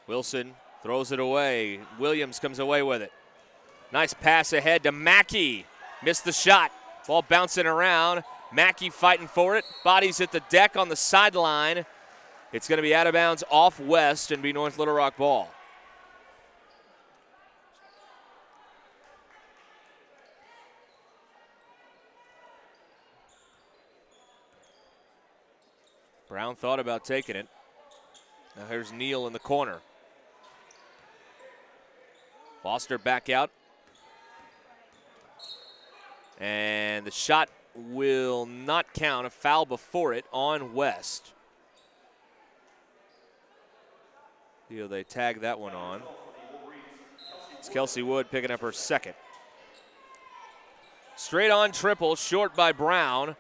Wilson throws it away. Williams comes away with it. Nice pass ahead to Mackey. Missed the shot. Ball bouncing around. Mackey fighting for it. Bodies at the deck on the sideline. It's going to be out of bounds off West and be North Little Rock ball. Brown thought about taking it. Now here's Neal in the corner. Foster back out. And the shot will not count. A foul before it on West. They tag that one on. It's Kelsey Wood picking up her second. Straight on triple, short by Brown.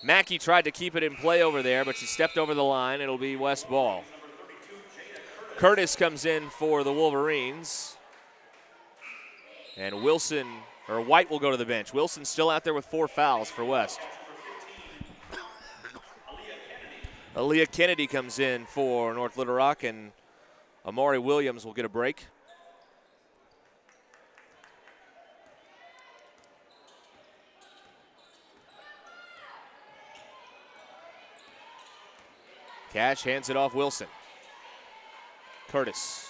Mackey tried to keep it in play over there, but she stepped over the line. It'll be West ball. Curtis comes in for the Wolverines. And White will go to the bench. Wilson's still out there with 4 fouls for West. Aaliyah Kennedy comes in for North Little Rock, and Amari Williams will get a break. Cash hands it off Wilson. Curtis.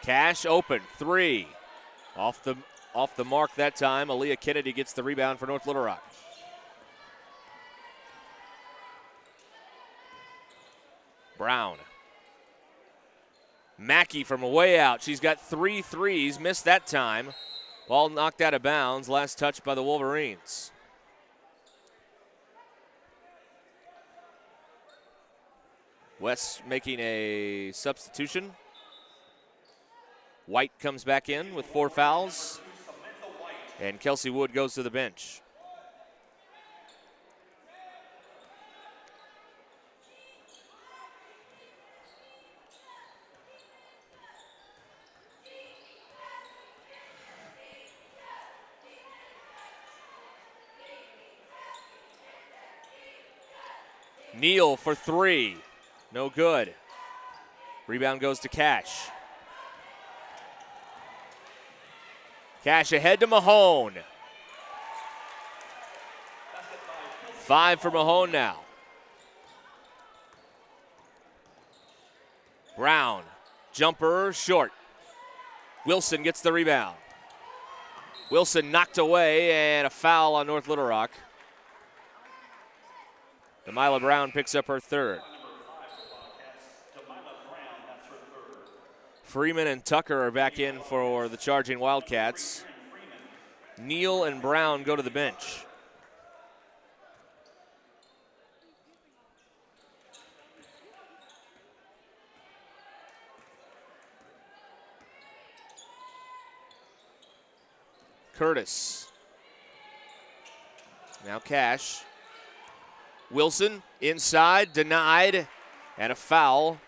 Cash open, 3. Off the mark that time. Aaliyah Kennedy gets the rebound for North Little Rock. Brown. Mackey from way out. She's got 3 threes, missed that time. Ball knocked out of bounds, last touch by the Wolverines. West making a substitution. White comes back in with 4 fouls, and Kelsey Wood goes to the bench. Neal for 3. No good. Rebound goes to Cash. Cash ahead to Mahone. 5 for Mahone now. Brown, jumper short. Wilson gets the rebound. Wilson knocked away, and a foul on North Little Rock. Demila Brown picks up her 3rd. Freeman and Tucker are back in for the charging Wildcats. Neal and Brown go to the bench. Curtis. Now Cash. Wilson inside, denied, and a foul.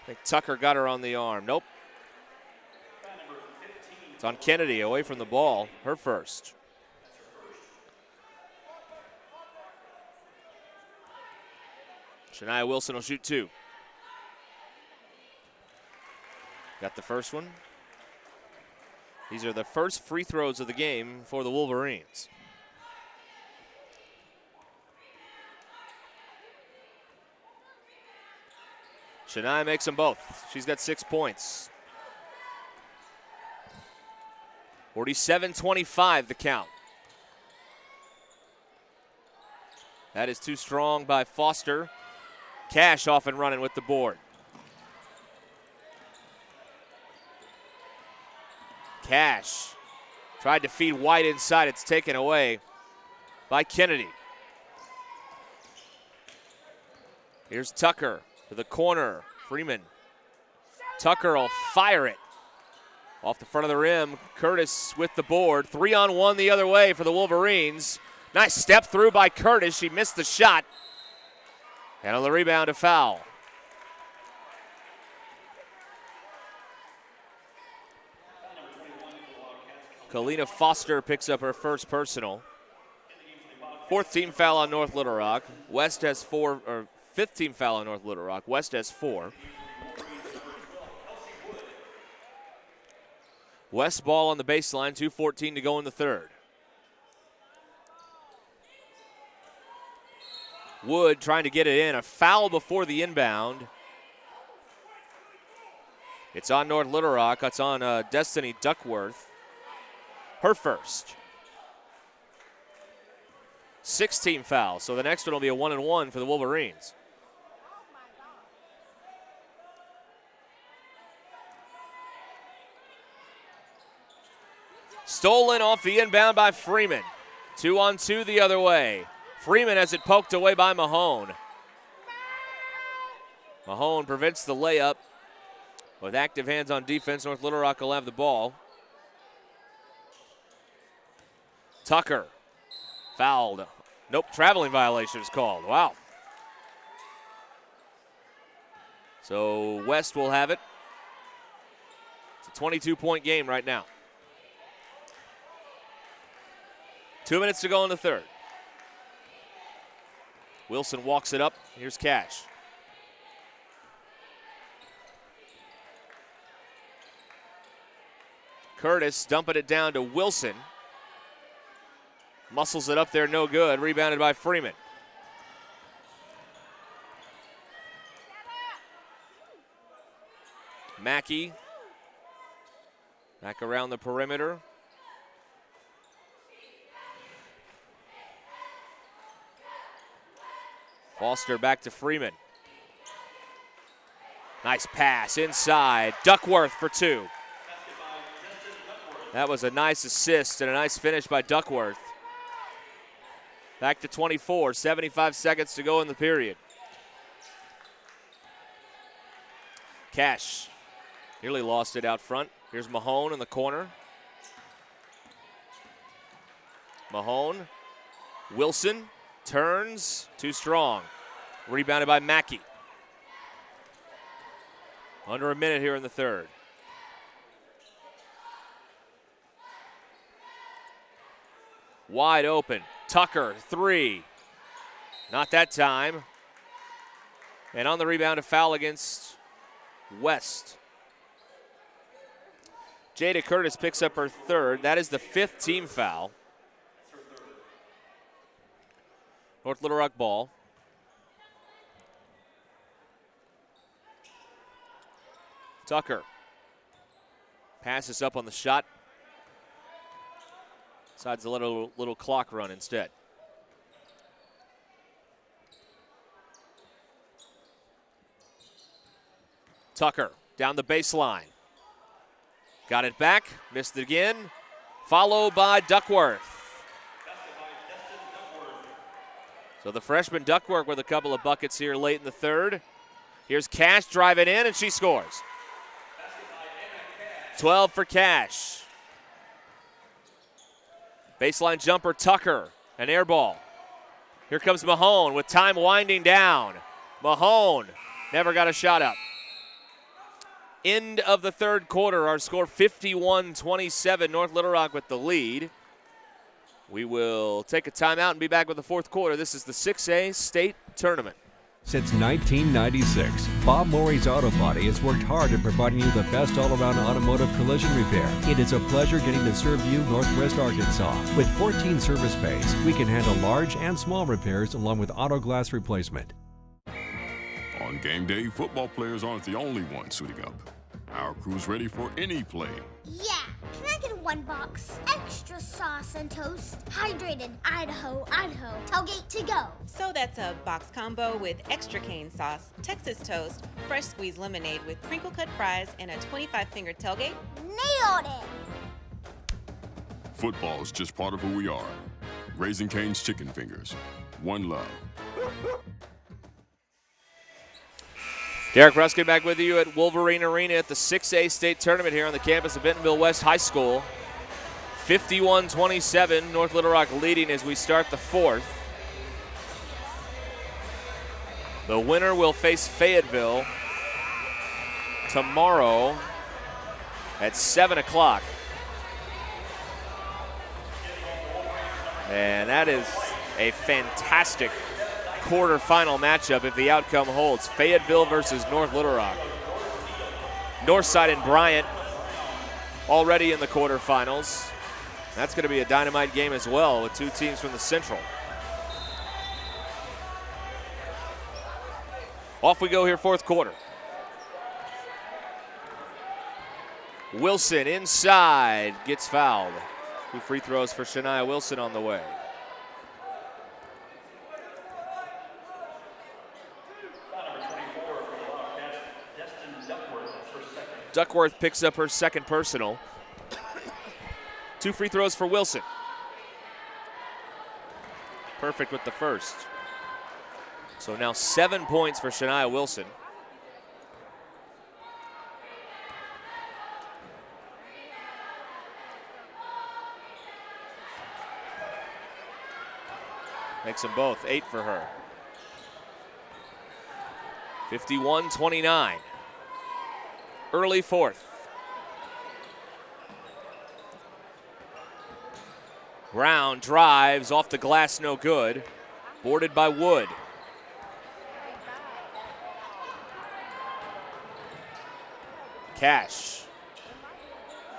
I think Tucker got her on the arm. Nope. It's on Kennedy, away from the ball, her first. Shania Wilson will shoot 2. Got the first one. These are the first free throws of the game for the Wolverines. Shania makes them both. She's got 6 points. 47-25 the count. That is too strong by Foster. Cash off and running with the board. Cash tried to feed White inside. It's taken away by Kennedy. Here's Tucker to the corner. Freeman. Tucker will fire it. Off the front of the rim, Curtis with the board. 3-on-1 the other way for the Wolverines. Nice step through by Curtis. She missed the shot. And on the rebound, a foul. Kalina Foster picks up her first personal. 4th team foul on North Little Rock. West has 4, or 5th team foul on North Little Rock. West has 4. West ball on the baseline, 2:14 to go in the 3rd. Wood trying to get it in. A foul before the inbound. It's on North Little Rock. It's on Destiny Duckworth. Her first. 6th team foul, so the next one will be a 1-and-1 for the Wolverines. Stolen off the inbound by Freeman. 2-on-2 the other way. Freeman has it poked away by Mahone. Mahone prevents the layup. With active hands on defense, North Little Rock will have the ball. Tucker fouled. Nope, traveling violation is called. Wow. So West will have it. It's a 22-point game right now. 2 minutes to go in the 3rd. Wilson walks it up. Here's Cash. Curtis dumping it down to Wilson. Muscles it up there, no good. Rebounded by Freeman. Mackey back around the perimeter. Foster back to Freeman. Nice pass inside. Duckworth for 2. That was a nice assist and a nice finish by Duckworth. Back to 24, 75 seconds to go in the period. Cash nearly lost it out front. Here's Mahone in the corner. Mahone. Wilson turns. Too strong. Rebounded by Mackey. Under a minute here in the third. Wide open. Tucker, three. Not that time. And on the rebound, a foul against West. Jada Curtis picks up her third. That is the 5th team foul. North Little Rock ball. Tucker passes up on the shot. Decides a little clock run instead. Tucker down the baseline. Got it back, missed it again. Followed by Duckworth. So the freshman Duckworth with a couple of buckets here late in the third. Here's Cash driving in, and she scores. 12 for Cash. Baseline jumper, Tucker, an air ball. Here comes Mahone with time winding down. Mahone never got a shot up. End of the third quarter, our score 51-27, North Little Rock with the lead. We will take a timeout and be back with the fourth quarter. This is the 6A state tournament. Since 1996, Bob Morey's Auto Body has worked hard at providing you the best all-around automotive collision repair. It is a pleasure getting to serve you Northwest Arkansas. With 14 service bays, we can handle large and small repairs along with auto glass replacement. On game day, football players aren't the only ones suiting up. Our crew's ready for any play. Yeah, can I get one box? Extra sauce and toast. Hydrated Idaho, Idaho. Tailgate to go. So that's a box combo with extra cane sauce, Texas toast, fresh squeezed lemonade with crinkle cut fries, and a 25-finger tailgate? Nailed it! Football is just part of who we are. Raising Cane's Chicken Fingers. One love. Derek Ruskin back with you at Wolverine Arena at the 6A state tournament here on the campus of Bentonville West High School. 51-27, North Little Rock leading as we start the fourth. The winner will face Fayetteville tomorrow at 7 o'clock. And that is a fantastic quarterfinal matchup if the outcome holds. Fayetteville versus North Little Rock. Northside and Bryant already in the quarterfinals. That's going to be a dynamite game as well with two teams from the Central. Off we go here, fourth quarter. Wilson inside, gets fouled. 2 free throws for Shania Wilson on the way. Duckworth picks up her second personal. 2 free throws for Wilson. Perfect with the first. So now 7 points for Shania Wilson. Makes them both 8 for her. 51-29. Early fourth. Brown drives off the glass, no good. Boarded by Wood. Cash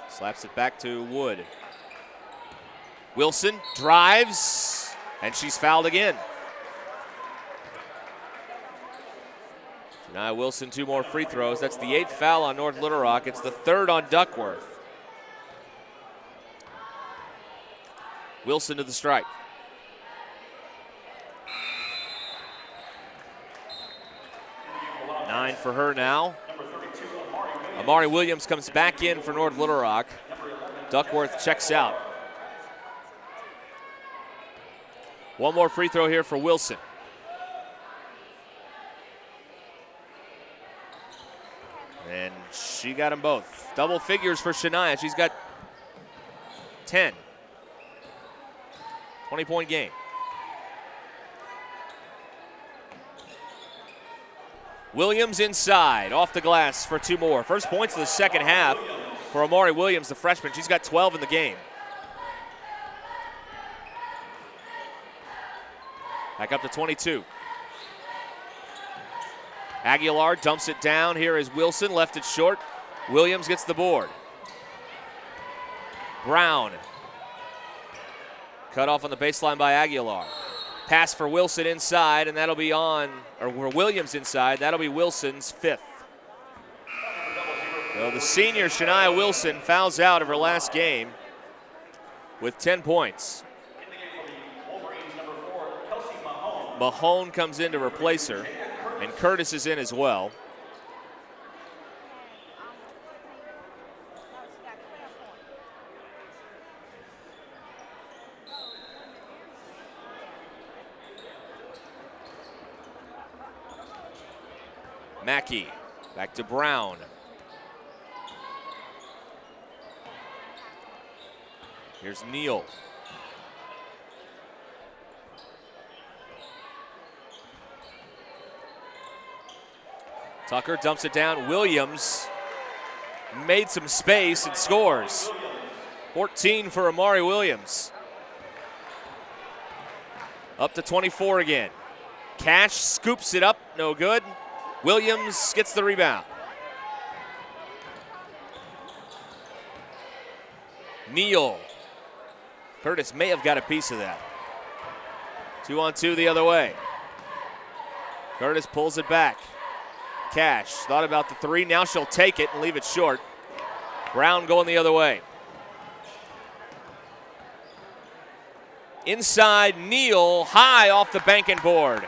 slaps it back to Wood. Wilson drives, and she's fouled again. Shania Wilson, 2 more free throws. That's the 8th foul on North Little Rock. It's the 3rd on Duckworth. Wilson to the strike. Nine for her now. Amari Williams comes back in for North Little Rock. Duckworth checks out. 1 more free throw here for Wilson. And She got them both. Double figures for Shania. She's got 10. 20-point game. Williams inside, off the glass for 2 more. First points of the second half for Amari Williams, the freshman. She's got 12 in the game. Back up to 22. Aguilar dumps it down. Here is Wilson, left it short. Williams gets the board. Brown. Cut off on the baseline by Aguilar. Pass for Wilson inside, and that'll be on, or Williams inside. That'll be Wilson's 5th. So the senior, Shania Wilson, fouls out of her last game with 10 points. Mahone comes in to replace her, and Curtis is in as well. Mackey, back to Brown. Here's Neal. Tucker dumps it down. Williams made some space and scores. 14 for Amari Williams. Up to 24 again. Cash scoops it up, no good. Williams gets the rebound. Neal. Curtis may have got a piece of that. 2-on-2 the other way. Curtis pulls it back. Cash thought about the 3. Now she'll take it and leave it short. Brown going the other way. Inside, Neal high off the banking board.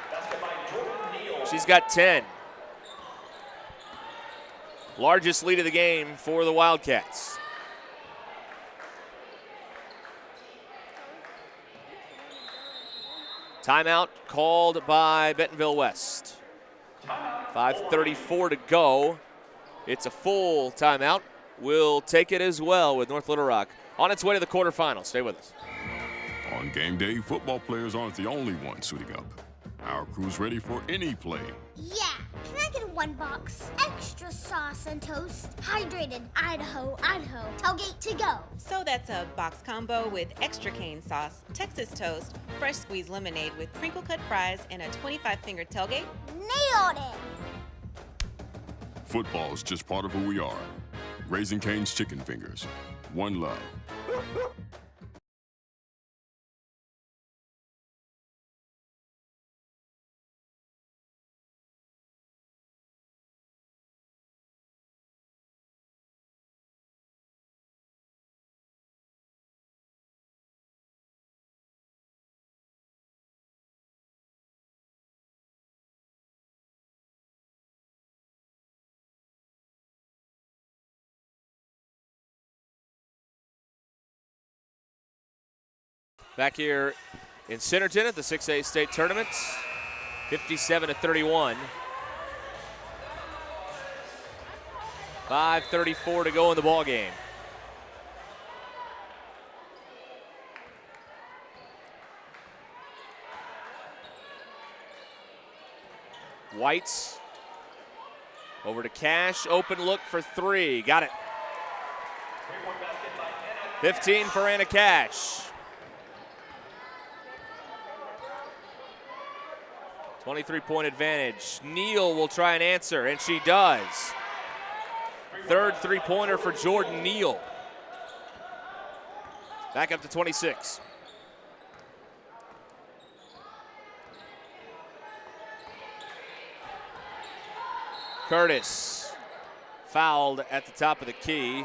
She's got 10. Largest lead of the game for the Wildcats. Timeout called by Bentonville West. 5:34 to go. It's a full timeout. We'll take it as well with North Little Rock on its way to the quarterfinals. Stay with us. On game day, football players aren't the only ones suiting up. Our crew's ready for any play. Yeah, can I get 1 box? Extra sauce and toast. Hydrated Idaho, Idaho. Tailgate to go. So that's a box combo with extra cane sauce, Texas toast, fresh squeezed lemonade with crinkle cut fries, and a 25-finger tailgate. Nailed it! Football is just part of who we are. Raising Cane's Chicken Fingers. One love. Back here in Centerton at the 6A state tournament, 57-31. 5:34 to go in the ball game. Whites over to Cash, open look for 3, got it. 15 for Anna Cash. 23-point advantage. Neal will try and answer, and she does. 3rd 3-pointer for Jordan Neal. Back up to 26. Curtis fouled at the top of the key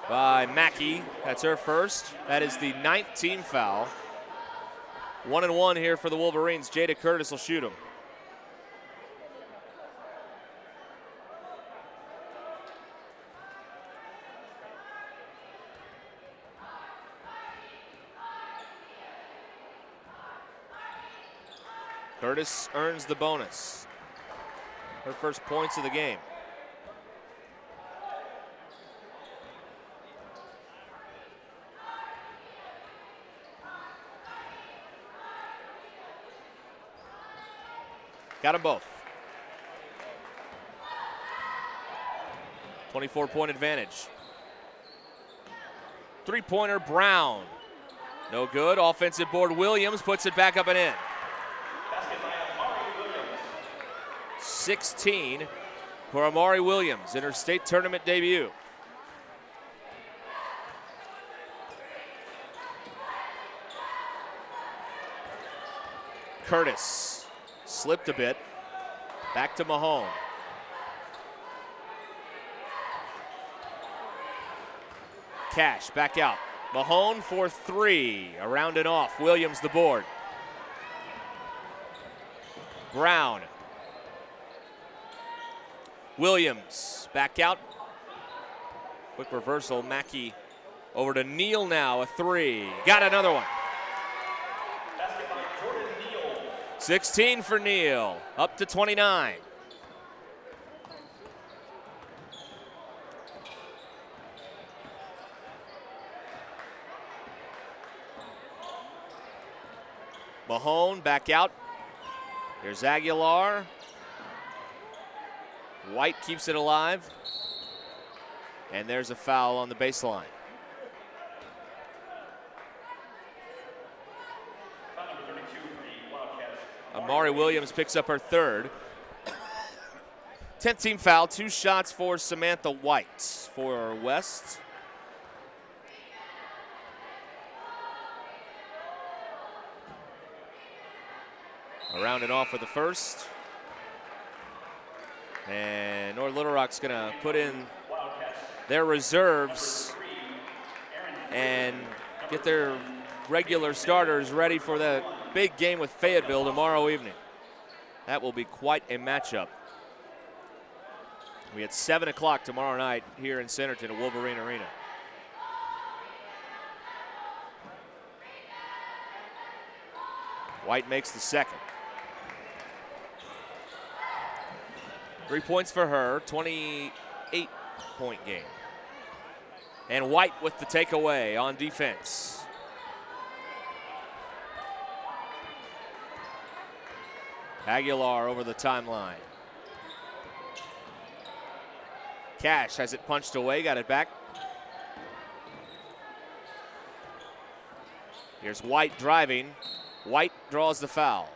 by Mackey. That's her first. That is the 9th team foul. 1-1 here for the Wolverines. Jada Curtis will shoot him. Curtis earns the bonus. Her first points of the game. Got them both. 24-point advantage. Three-pointer, Brown. No good. Offensive board, Williams puts it back up and in. 16 for Amari Williams in her state tournament debut. Curtis slipped a bit. Back to Mahone. Cash back out. Mahone for three. Around and off. Williams the board. Brown. Williams back out. Quick reversal. Mackey over to Neal now. A three. Got another one. 16 for Neal. Up to 29. Mahone back out. Here's Aguilar. White keeps it alive. And there's a foul on the baseline. Amari Williams picks up her third. 10th team foul, 2 shots for Samantha White for West. Around and off with the first. And North Little Rock's gonna put in their reserves and get their regular starters ready for the big game with Fayetteville tomorrow evening. That will be quite a matchup. We at 7 o'clock tomorrow night here in Centerton at Wolverine Arena. White makes the second. 3 points for her, 28-point game. And White with the takeaway on defense. Aguilar over the timeline. Cash has it punched away, got it back. Here's White driving. White draws the foul.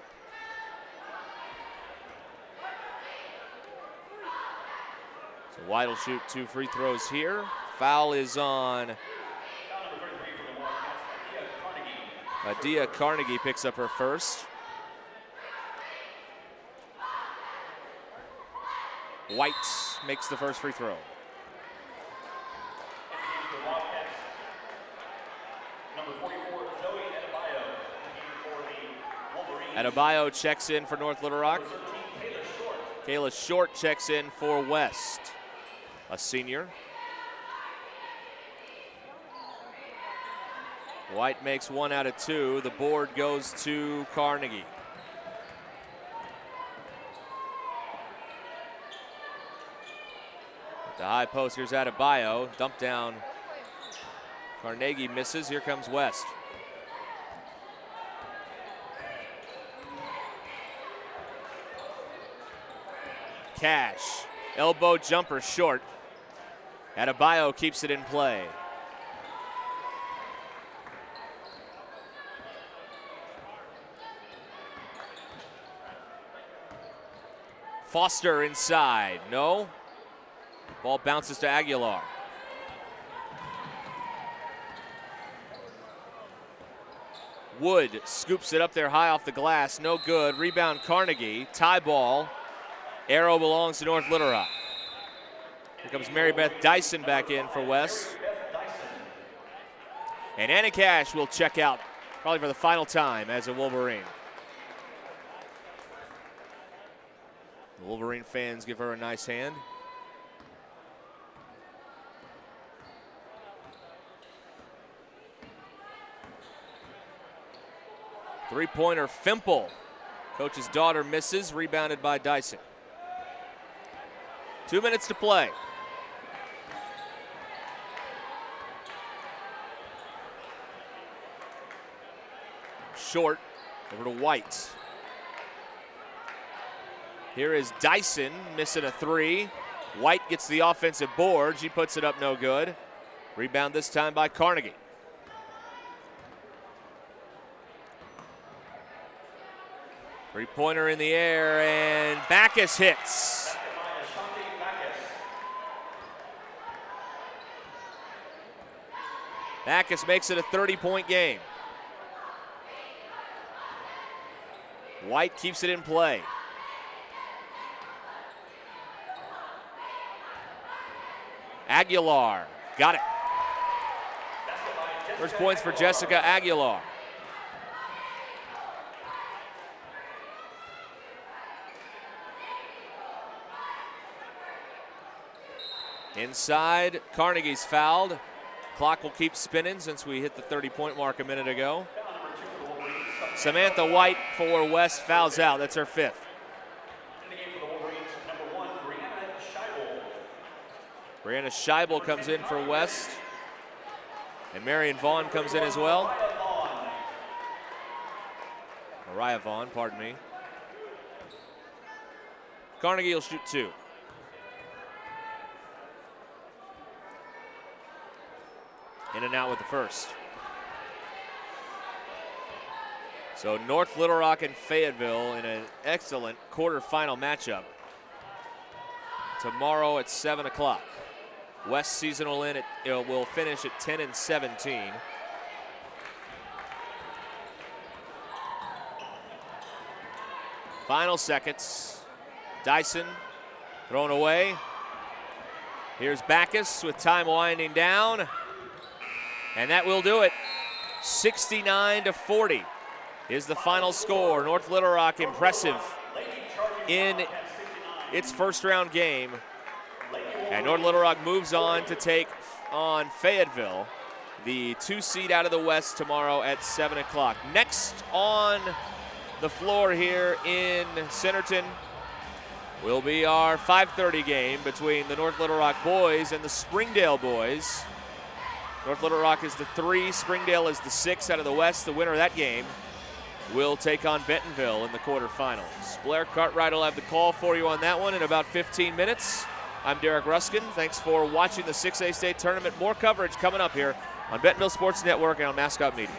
So White will shoot 2 free throws here. Foul is on Adia Carnegie, picks up her first. White makes the first free throw. Adebayo checks in for North Little Rock. Kayla Short checks in for West, a senior. White makes 1 out of 2. The board goes to Carnegie. The high post, here's Adebayo. Dump down. Carnegie misses. Here comes West. Cash. Elbow jumper short. Adebayo keeps it in play. Foster inside. No. Ball bounces to Aguilar. Wood scoops it up there high off the glass. No good. Rebound Carnegie. Tie ball. Arrow belongs to North Little Rock. Here comes Mary Beth Dyson back in for West. And Anna Cash will check out probably for the final time as a Wolverine. The Wolverine fans give her a nice hand. Three-pointer, Fimple. Coach's daughter misses, rebounded by Dyson. 2 minutes to play. Short, over to White. Here is Dyson missing a three. White gets the offensive board. She puts it up no good. Rebound this time by Carnegie. Three-pointer in the air, and Backus hits. Backus makes it a 30-point game. White keeps it in play. Aguilar got it. First points for Jessica Aguilar. Inside, Carnegie's fouled. Clock will keep spinning since we hit the 30-point mark a minute ago. Samantha White for West fouls out. That's her fifth. Brianna Scheibel comes in for West. And Marion Vaughn comes in as well. Mariah Vaughn, pardon me. Carnegie will shoot two. In and out with the first. So North Little Rock and Fayetteville in an excellent quarterfinal matchup. Tomorrow at 7 o'clock. West season will finish at 10-17. Final seconds. Dyson thrown away. Here's Backus with time winding down. And that will do it. 69-40 is the final score. North Little Rock impressive in its first round game. And North Little Rock moves on to take on Fayetteville, the 2 seed out of the West, tomorrow at 7 o'clock. Next on the floor here in Centerton will be our 5:30 game between the North Little Rock boys and the Springdale boys. North Little Rock is the 3, Springdale is the 6 out of the West. The winner of that game will take on Bentonville in the quarterfinals. Blair Cartwright will have the call for you on that one in about 15 minutes. I'm Derek Ruskin. Thanks for watching the 6A state tournament. More coverage coming up here on Bentonville Sports Network and on Mascot Media.